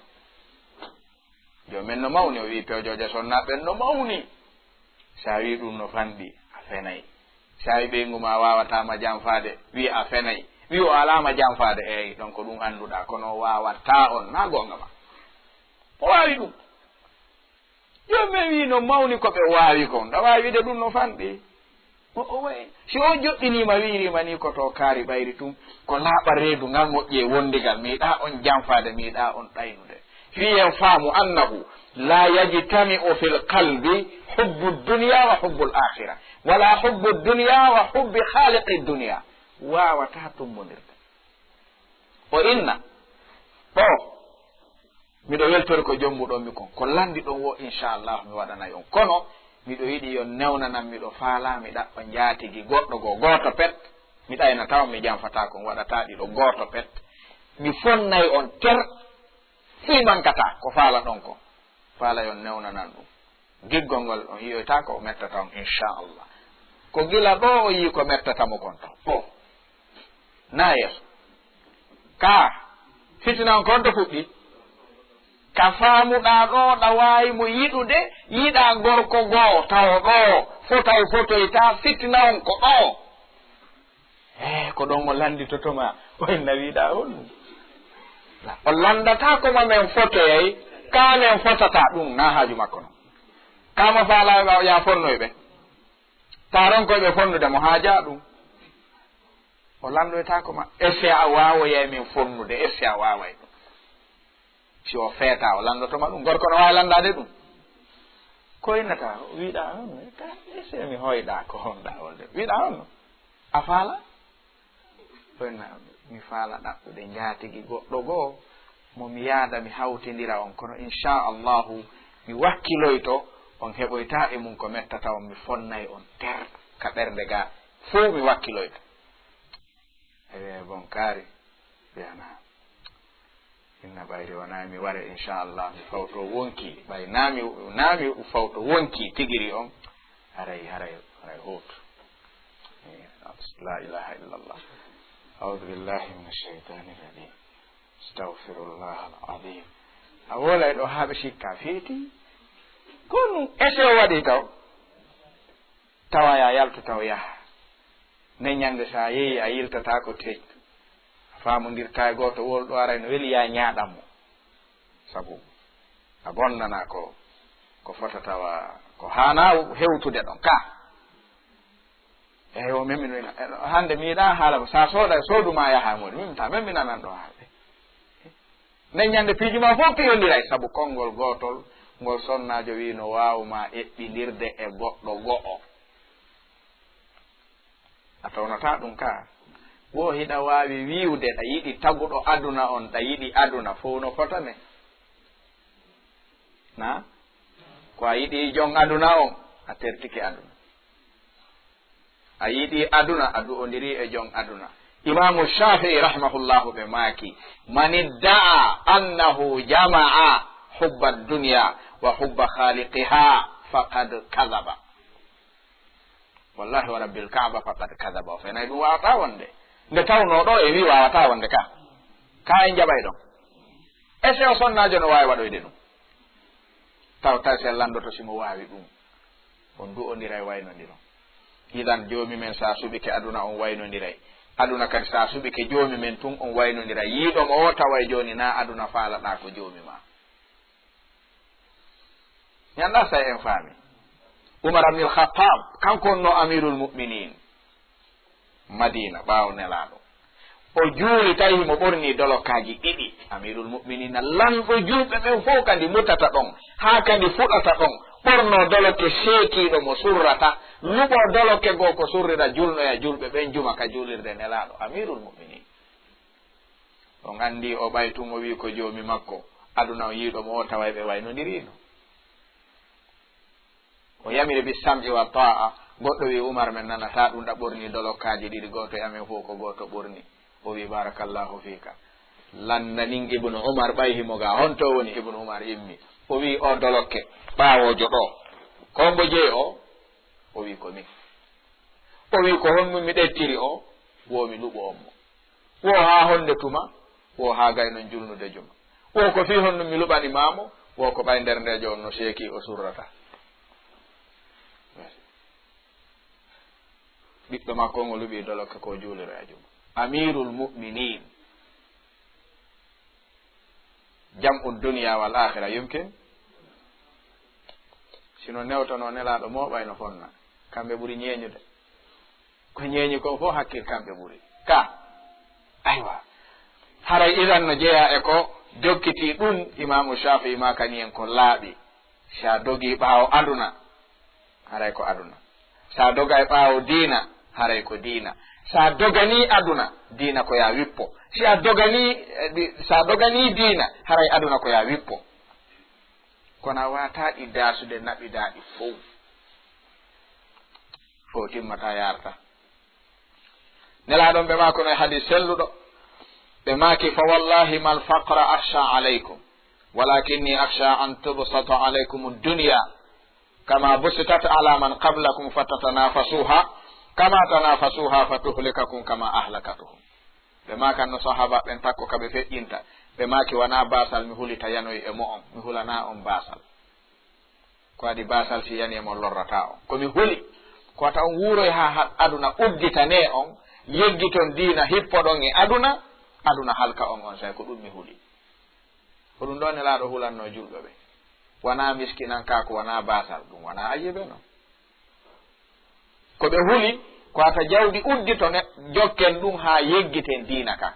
jomen no mawni, o wi pewjoje sonnaɓen no mawni, sa wi ɗum no fanɗi a fenay. sa wi ɓeyguma wawatama janfade, wi a fenay, wi o alama janfade, eyi ɗon ko ɗum anduɗa, kono wawata on na gonga ma, o wawi ɗum. jomen wi no mawni koɓe wawi kon, ɗa wawi wide ɗum no fanɗi. o wayi si o joɗɗinima wirima ni koto kaari ɓayri tum ko laaɓa reedu ngal moƴƴi e wondigal, miiɗa on janfade, miiɗa on ɗaynude. fiyen faamu annahu la yajtami'u fil qalbi hubbu dunya wa hubbu l akhira, wala hubbu dunya wa hubbi khaliqi dunya, wawata tummodirde. o inna ɗo miɗo weltori ko jommuɗonmi kon, ko landi ɗon wo inchallah mi waɗanay on, kono miɗo yiɗi yo newnanan miɗo faala mi ɗaɓɓa njatigi goɗɗo go goto pet, mi ɗayna taw mi janfata kon, waɗata ɗiɗo goto pet, mi fonnay on ter fi mankata ko faala ɗon ko, faala yon newnanan ɗum. giggol ngol on yiyoyta ko o mettata on inchallah, ko gila ɗo o yi ko mettatamo kon taw o na yeeso ka fitinan kon to fuɗɗi, ka faamuɗa ɗo ɗa wawi mo yiɗude, yiɗa gorko goo taw ɗo fotay fotoyta, fitina on ko ɗo, ko ɗon o landitotoma oyna wiɗa on. o landata koma men fotoyay, ka men fotata ɗum na haaju makko non. kama faala ya fonnoyɓe taron koyɓe fonnude mo haaja ɗum, o landoyta koma esse a wawoyay min fonnude, esse a waway ɗum. si o feeta o landotoma ɗum, gorko no wawi landade ɗum, koynata wiɗa on ka esse mi hoyɗa ko honɗa wolde, wiɗa on a faala koyna mi faala ɗaɓɓude njatigi goɗɗo goo mo mi yaada mi hawtidira on, kono inchallahu mi wakkiloyto on heɓoyta e mum ko mettata on, mi fonnay on ter ka ɓernde ga fuu mi wakkiloyto. ewe bon kaari wiyana inna ɓayri wona mi ware inchallah mi fawto wonki, ɓay nami fawto wonki tigiri on haray huutu. la ilaha illallah. a'udhu billahi min ash-shaytani rajim. astaghfirullah al-azim. a wolay ɗo haaɓe sikka feeti ko ɗum ese o waɗi tawa ya yaltu taw yaha ne ñande sa yeeyi a yiltata ko tej, a famodirta e goto wolɗo aray no weeli ya ñaaɗanmo, sabu a bonnana ko fota tawa ko hana hewtude ɗon ka. eyi o meminoyna hande mi yiɗa haalamo sa sooda sooduma yaha moɗi mimta memminanan ɗo haaɓe ne ñande piijuma fof piyodiray, sabu konngol gotol ngol sonnajo wi no wawma eɓɓidirde e goɗɗo go'o. a tawnata ɗum ka wo hiɗa wawi wiwde ɗa yiɗi taguɗo aduna on ɗa yiɗi aduna fof no fotane na ko a yiɗi jon aduna on a tertike aduna a yiɗi aduna a du'odiri e jon aduna imamu Shafi'i rahimahullahu ɓe maaki man idda'a annahu jama'a hubba dunya wa hubba khaliqiha faqad kadhaba wallahi wa rabbil ka'ba faqad kadhaba fenay ɗum wawata wonde nde tawnoɗo e wi wawata wonde ka en jaɓay ɗon ese o sonnajo no wawi waɗoyde ɗum taw se landoto simo wawi ɗum on du'odira e waynodiro idan joomi men sa suɓike aduna on waynodiray aduna kadi sa suɓike joomi men tun on waynodira yiiɗomo o tawa joni na aduna faalaɗa ko joomi ma ñanda sa en faami Umar ibn al-Khattab kanko no amirul mu'minin Madina ɓaawo nelaɗo o juuli tawi mo ɓorni dolokaji ɗiɗi amirul mu'minin lanɗo julɓe ɓen fof kandi mutata ɗon haa kandi fuɗata ɗon ɓorno doloke seekiɗo mo surrata luɓo doloke goo ko surrira julnoya julɓe ɓen juma ka julirde nelaɗo amirul mu'minin on andi o ɓaytumo wi ko joomi makko aduna o yiiɗomo o tawa ɓe waynodirino o yamiri bi sam'i wa ta'a goɗɗo wi Umar men nanata ɗum ɗa ɓorni dolokaji ɗiɗi goto e amen fof ko goto ɓorni o wi barakallahu fika lannanin ibnu Umar ɓayhimo ga honto woni ibnu Umar immi o wi o dolokke ɓawojo ɗo kombo jeyi o wi ko min o wi ko honmi mi ɗettiri o womi luɓo onmo wo ha honde tuma wo ha gaynon julnude juma wo ko fi honno mi luɓani mamo wo ko ɓay nder ndejo on no seeki o surrata ɓiɗɗo makko ngo luɓi dolokke ko juuliro e juma amirul mu'minin jam'u dunya wal akhira yumkin sino newtono nelaɗo moɓay no fonna kamɓe ɓuri ñeeñude ko ñeeñi ko fof hakkil kamɓe ɓuri ka aywa haray idan no jeeya e ko jokkiti ɗum imamu Shafi'i ma kani en ko laaɓi sa dogi ɓaawo aduna haray ko aduna sa doga e ɓaawo diina haray ko diina sa dogani aduna diina ko ya wippo sa dogani diina haray aduna ko ya wippo kono a wataɗi daasude naɓidaɗi fof timmata yarta nelaɗon ɓe ma kono e hadis selluɗo ɓe maki fa wallahi mal faqra akhsha alaykum walakinni akhsha an tubsata alaykum ad-dunya kama busitat ala man qablakum fatatanafasuha kama tanafasuha fatuhlikakum kama ahlakatuhum ɓe makanno sahaba ɓen takko kaɓe feƴƴinta ɓe maki wona basal mi hulita yanoy e mo on mi hulana on basal ko adi basal si yani e mon lorrata on komi huli ko wata on wuuroy ha aduna udditane on yeggiton diina hippoɗon e aduna halka on say ko ɗum mi huli ko ɗum ɗo nelaɗo hulanno julɓe ɓe wona miskinan ka ko wona basal ɗum wona ayiɓe noon ko ɓe huli ko ata jawdi uddito ne jokken ɗum ha yeggiten diina ka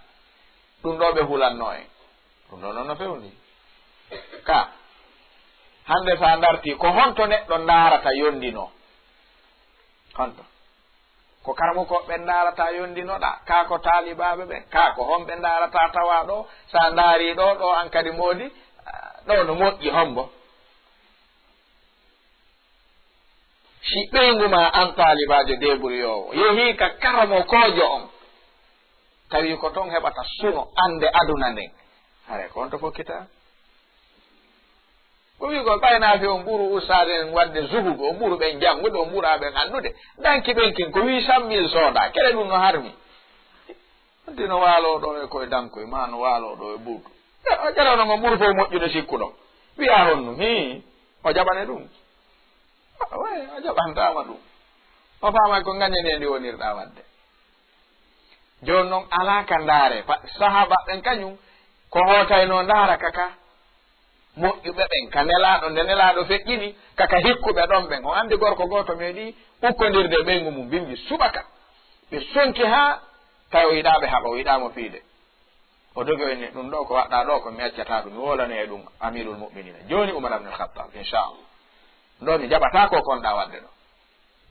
ɗum ɗo ɓe hulanno en ɗum ɗo noon no fewni ka hande sa darti ko honto neɗɗo darata yondino honto ko karmukoɓe darata yondinoɗa ka ko taalibaɓe ɓe ka ko honɓe darata tawa ɗo sa daari ɗo an kadi moodi ɗo no moƴƴi hombo si ɓeyguma an taalibajo deburiyowo yehi ka karamo kojo on tawi ko ton heɓata suno ande aduna nden hare ko honto fokkita ko wi ko ɓaynafi on ɓuuru ustade en wadde zuhudu o ɓuuru ɓen janngude o ɓuura ɓen andude danki ɓenkin ko 800 000 sooda kele ɗum no harmi dino waaloɗo e koye dankoye ma no waaloɗo e ɓuutu o ƴerono ngo ɓuuru fof moƴƴude sikkuɗo wiya honnum o jaɓane ɗum way a jaɓantama ɗum o faamay ko gañane ndi wonirɗa wadde joni noon alaka ndaare sahaba ɓen kañum ko hootayno ndaara kaka moƴƴuɓe ɓen ka nelaɗo nde nelaɗo feƴƴini kaka hikkuɓe ɗon ɓen o andi gorko goto meeɗi ukkodirde ɓeygu mum bimbi subaka ɓe sonki ha tawi o yiɗaɓe haɓa o yiɗamo fiide o dogi o ni ɗum ɗo ko waɗɗa ɗo ko mi accata ɗum mi wolane e ɗum amirul mu'minina joni Umar ibn al-Khattab inchallah ɗo mi jaɓata ko konɗa wadde ɗo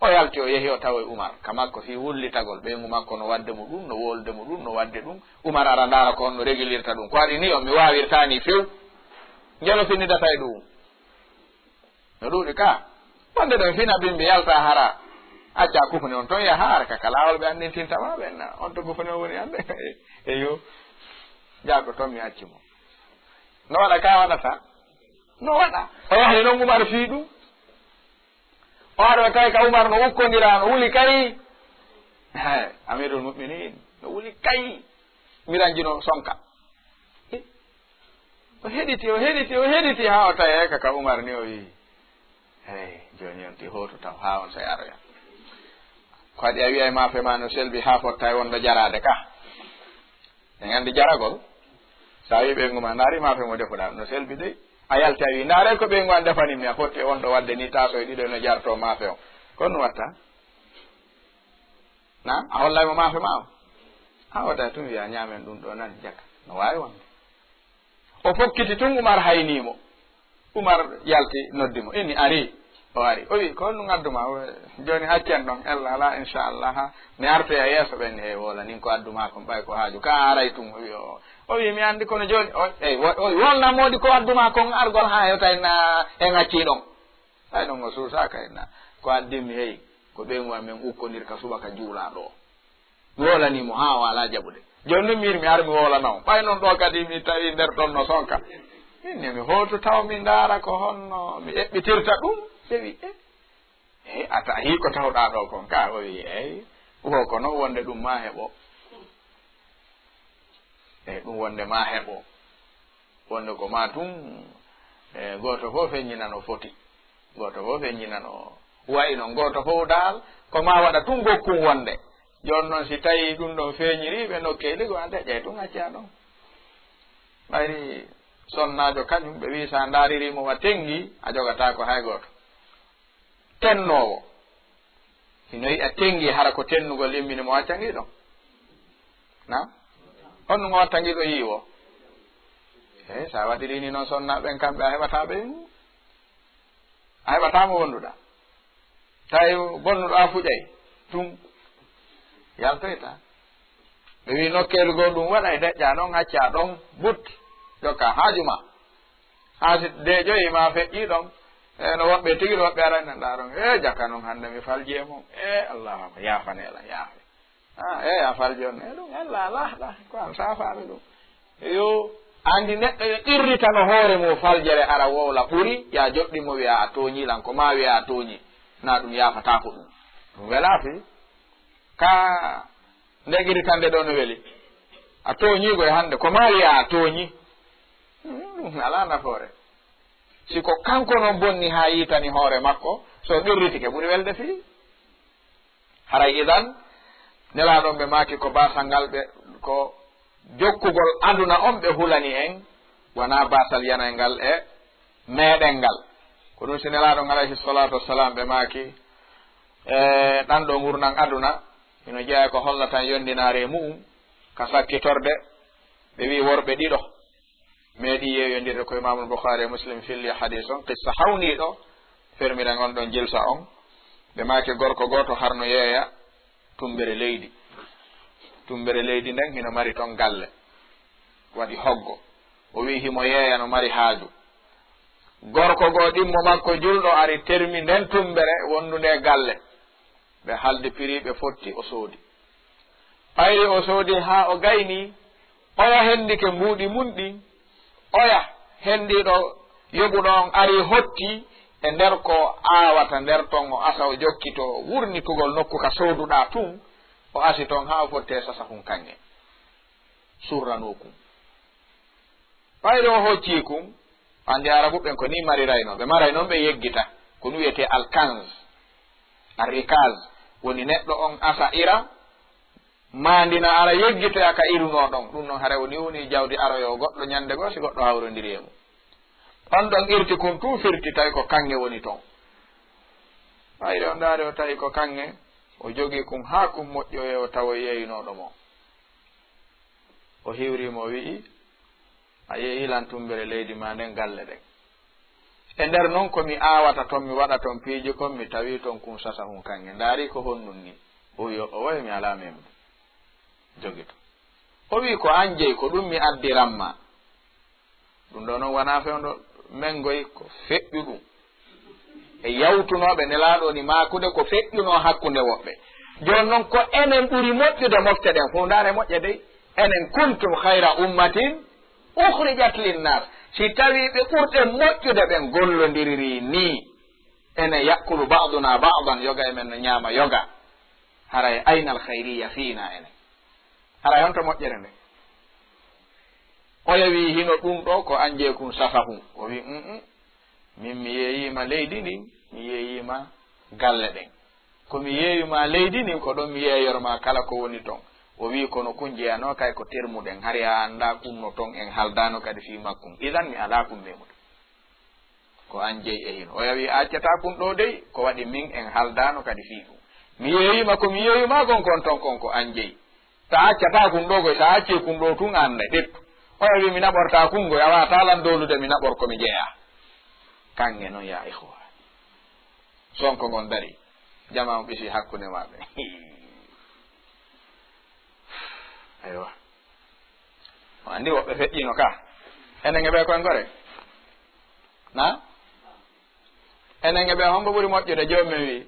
o yalti o yehi o tawa Umar kamakko fi wullitagol ɓeygu makko no wadde mo ɗum no wolde mo ɗum no wadde ɗum Umar ara ndara ko on no régulirta ɗum ko waɗi ni o mi wawirtani few jelo finnidata e ɗum no ɗuuɗi ka wonde ɗon fina bimbi yalta hara acca kufne on toon yaha ara kaka lawol ɓe andintintama ɓenna on to kufne o woni ande eyo jaago toon mi accimo no waɗa ka waɗata no waɗa o yahi noon Umar fii ɗum o aɗo tawi ka Umar no ukkodira no wuli kay amirul muminin no wuli kay miranjino sonka o heɗiti ha o tawi ka Umar ni o wi joni on ti hoto taw ha on sa aroya ko waɗi a wiya maafe ma no selbi ha fotta e wonɗo jarade ka en andi jaragol sa wi ɓeygu ma ndaari maafe mo defuɗa no selbi dey a yalti a wi ndaare ko ɓeygu an defanimi a fotti e wonɗo wadde ni taso e ɗiɗo no jarto maafe o kon no watta na a hollaymo maafe ma o ha wata tun wiya ñamen ɗum ɗo nan jaka no wawi wonde o fokkiti tun Umar haynimo Umar yalti noddimo inni ari o ari o wi ko honɗum adduma joni haccen ɗon ella ala inchallah mi arte a yeeso ɓen e wola nin ko adduma kon ɓay ko haaju ka aray tun o wi mi andi kono joni o wolna moodi ko adduma kon argol ha hewtayna en acciɗon ay ɗon o suusaka enna ko addimi hey ko ɓeygu amen ukkodirka subaka juulaɗo mi wolanimo ha wala jaɓude joni ɗum mi ar mi wolanawo ɓay noon ɗo kadi mi tawi nder ɗon no sonka minne mi hoto taw mi ndaara ko honno mi eɓɓitirta ɗum ɓe wi ata hi ko tawɗa ɗo kon ka o wi eyi ko noon wonde ɗum ma heɓo ɗum wonde ma heɓo wonde ko ma tun goto fof feññinano foti goto fof feññinano wayno goto fof dal ko ma waɗa tun gokkum wonde joni noon si tawi ɗum ɗon feeñiriɓe nokkeli go ande ƴey tun acca ɗon ɓayri sonnajo kañum ɓe wi sa daaririmo wa tengi a jogata ko hay goto tennowo hino yi a tengi hara ko tennugol immini mo waccangiɗo na honɗum o wattangiɗo yiiwo sa waɗirini noon sonnaɓen kamɓe a heɓataɓe a heɓatamo wonduɗa tawi bonnuɗo a fuƴay tum yaltoyta ɓe wi nokkelu go ɗum waɗa e deƴƴa ɗon acca ɗon but jokka haajuma ha si deeƴoyi ma feƴƴi ɗon no wonɓe tigi ɗo woɓɓe arani ɗaɗon jaka noon hande mi falji e mum allahuma yafanela yaafe a falji on ɗum ella laaɗa ko an safaɓe ɗum yo andi neɗɗo yo irritano hoore mum faljere ara wowla ɓuuri ya joɗɗimo wiya a tooñilan ko ma wiya a tooñi na ɗum yafatako ɗum welafi ka ndegiritande ɗo no weeli a tooñigoye hande ko ma wiya a tooñi ɗum ala nafoore siko kanko noon bonni ha yitani hoore makko so ɗirritike ɓuri welde fii haray idan nelaɗon ɓe maki ko basal ngal ɓe ko jokkugol aduna on ɓe hulani en wona basal yanay ngal e meɗen ngal ko ɗum si nelaɗon alayhi salatu wassalam ɓe maki ɗan ɗo gurnan aduna ino jeeya ko hollatan yondinare mum ka sakkitorde ɓe wi worɓe ɗiɗo meeɗi yeeyodirde ko imamul Bukhari e Muslim filli hadis on qissa hawniɗo fermiren on ɗon jilsa on ɓe maki gorko goto harno yeeya tumbere leydi nden hino mari toon galle waɗi hoggo o wi himo yeeya no mari haaju gorko go ɗimmo makko julɗo ari termi nden tumbere wondude galle ɓe halde piri ɓe fotti o soodi ɓayri o soodi ha o gayni oya hendike mbuuɗi mun ɗi oya hendiɗo yoɓuɗo on ari hotti e nder ko awata nder ton o asa o jokkito wurnitugol nokku ka sooduɗa tun o asi toon ha o fotte sasa kum kanŋe surrano kum ɓayri o hocci kum andi arabuɓen ko ni marirayno ɓe maray noon ɓe yeggita ko nu wiyete alkange arrikage woni neɗɗo on asa ira mandina ara yeggitoya ka iruno ɗon ɗum noon hare woni woni jawdi aroyo goɗɗo ñande goo si goɗɗo hawrodiri e mum on ɗon irti kum tout firti tawi ko kanŋe woni toon ɓayri on daari o tawi ko kanŋe o jogi kum ha kum moƴƴoye o tawa yeeyinoɗo mo o hiwrimo o wi'i a yeeyilan tumbere leydi ma nden galle ɗen e nder noon komi awata toon mi waɗa toon piiji kon mi tawi toon kum sasa hun kange ndaari ko honnun ni o wawi mi ala men jogi to o wi ko an jeyi ko ɗum mi addiranma ɗum ɗo noon wona fewndo mengoy ko feƴƴu ɗum e yawtunoɓe nelaɗo ni makude ko feƴƴuno hakkunde woɓɓe joni noon ko enen ɓuri moƴƴude mofte ɗen fo ndaare moƴƴe dey enen kuntum hayra ummatin ukhrijat linnas si tawi ɓe ɓurɗen moƴƴude ɓen gollodiriri ni enen yakkulu ba'duna ba'dan yoga e men no ñaama yoga haray aynal hayriya fiina enen haray honto moƴƴere nde oya wi hino ɗum ɗo ko anje kum safahum o wi min mi yeeyima leydi ndin mi yeeyima galle ɗen komi yeeyima leydi ndin ko ɗon mi yeeyorma kala ko woni toon o wi kono kun jeyano kay ko termuɗen har ya anda kumno toon en haldano kadi fi makkum idan mi ala kum memuɗo ko an jeyi e hino oya wi accata kum ɗo dey ko waɗi min en haldano kadi fi ɗum mi yeeyima ko mi yeeyima kon kon toon kon ko an jeyi ta accata kum ɗo koy ta acce kum ɗo tun anda ɗettu oya wi mi naɓorta kumgoy a wata lan dolude mi naɓor komi jeeya kange noon ya ihwa sonko ngon dari jama mo ɓisi hakkude maɓe aywa o andi woɓɓe feƴƴino ka enen ɓe koye gore na enen ɓe hombo ɓuuri moƴƴude jomumen wi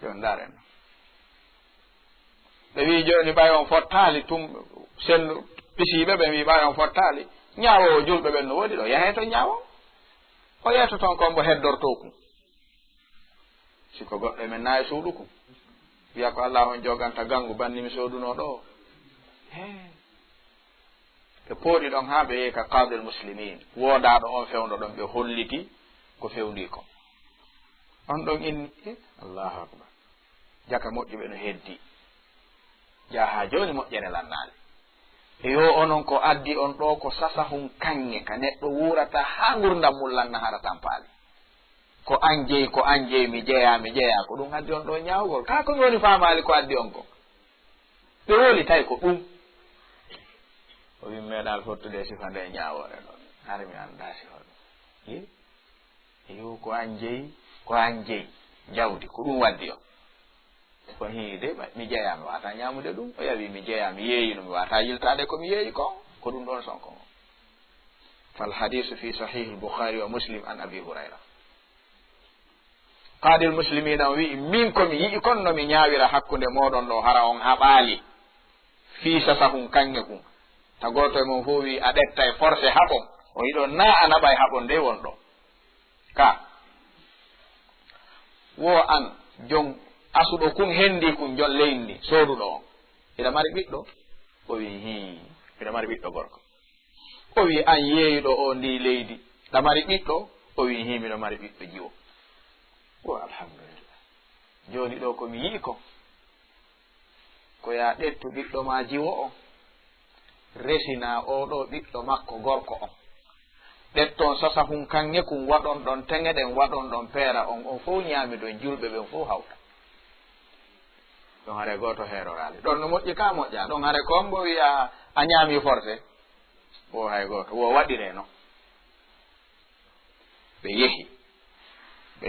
joni daren ɓe wi joni ɓay on fottali tum sennu pisiɓe ɓe wi ɓay on fottali ñaawowo julɓe ɓen no woɗi ɗo yahe to ñaawo o yeeto toon kombo heddorto kum siko goɗɗo men nayi suuɗu kum wiya ko Allah on joganta gangu bannimi sooduno ɗo ɓe pooɗi ɗon ha ɓe yehi ka qadil muslimin woodaɗo on fewndo ɗon ɓe holliti ko fewndi ko on ɗon inni allahu akbar jaka moƴƴuɓe no heddi jaha joni moƴƴere lannaali yo onon ko addi on ɗo ko sasahum kange ka neɗɗo wurata ha gurdam mum lanna hara tampali ko an jeyi mi jeeya ko ɗum addi on ɗo ñawgol ka ko woni famali ko addi on ko ɓe woli tawi ko ɗum o wi meeɗal fottude sifa nde ñawore ɗon hara mi anda sifa ɗum yo ko an jeyi jawdi ko ɗum waddi on ko hiide mi jeeya mi wata ñamude ɗum o yawi mi jeeya mi yeeyino mi wata yiltade komi yeeyi ko ɗum ɗon sonko ngo fal hadisu fi sahih al-bukhari wa muslim an abi hurayra qadil muslimina o wi min komi yii kon no mi ñaawira hakkunde moɗon ɗo hara on haɓaali fi sasahum kange kum ta goto e mon fof wi a ɗetta e forcé haɓon o yiɗo na a naɓa e haɓon nde won ɗo ka wo an jon asuɗo kun hendi kun jon leydi sooduɗo on ina mari ɓiɗɗo o wi ina mari ɓiɗɗo gorko o wi an yeeyuɗo o ndi leydi ɗa mari ɓiɗɗo o wi miɗo mari ɓiɗɗo jiwo o alhamdulillah joni ɗo komi yii ko ya ɗettu ɓiɗɗo ma jiwo on resina oɗo ɓiɗɗo makko gorko on ɗetton sasahum kange kum waɗon ɗon teŋeɗen waɗon ɗon peera on fof ñaami ɗon julɓe ɓen fof hawta ɗon hare goto heerorali ɗon no moƴƴi ka moƴƴa ɗon hare kon mbo wiya a ñaami forcé wo hay goto wo waɗire no ɓe yehi ɓe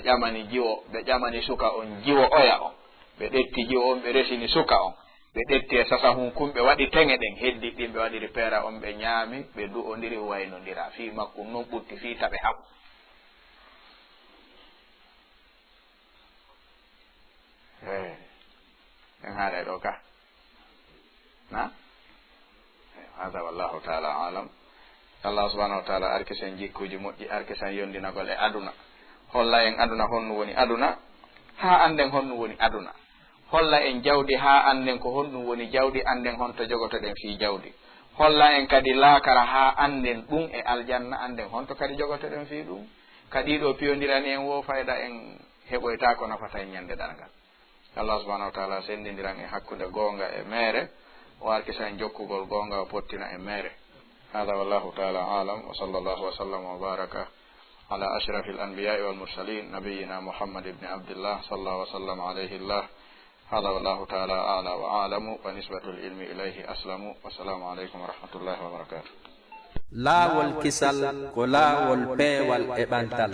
ƴamani jiwo ɓe ƴamani suka on jiwo oya on ɓe ɗetti jiwo on ɓe resini suka on ɓe ɗetti e sasahum kum ɓe waɗi teŋe ɗen heddi ɗin ɓe waɗiri peera on ɓe ñaami ɓe du'odiri waynodira fi makkum non ɓutti fi taɓe haɓu en haare ɗo ka na hada wallahu taala alam Allah subhanahu wa taala arkisen jikkuji moƴƴi arkisen yondinagol e aduna holla en aduna honno woni aduna ha anden honno woni aduna holla en jawdi ha anden ko honɗum woni jawdi anden honto jogotoɗen fi jawdi holla en kadi laakara ha anden ɗum e aljanna anden honto kadi jogotoɗen fi ɗum kadi ɗo piyondirani en wo fayda en heɓoyta ko nafata en ñande ɗangal Allah subhanahu wa taala sendindiran e hakkude goonga e meere o arkisa en jokkugol goonga o pottina e meere hada wallahu taala alam wa sallallahu wa sallam wa baraka على أشرف الأنبياء والمرسلين نبينا محمد بن عبد الله صلى الله وسلم عليه الله هذا والله تعالى أعلى وأعلم ونسبة العلم إليه أسلم والسلام عليكم ورحمة الله وبركاته laawol kisal ko laawol peewal e ɓantal.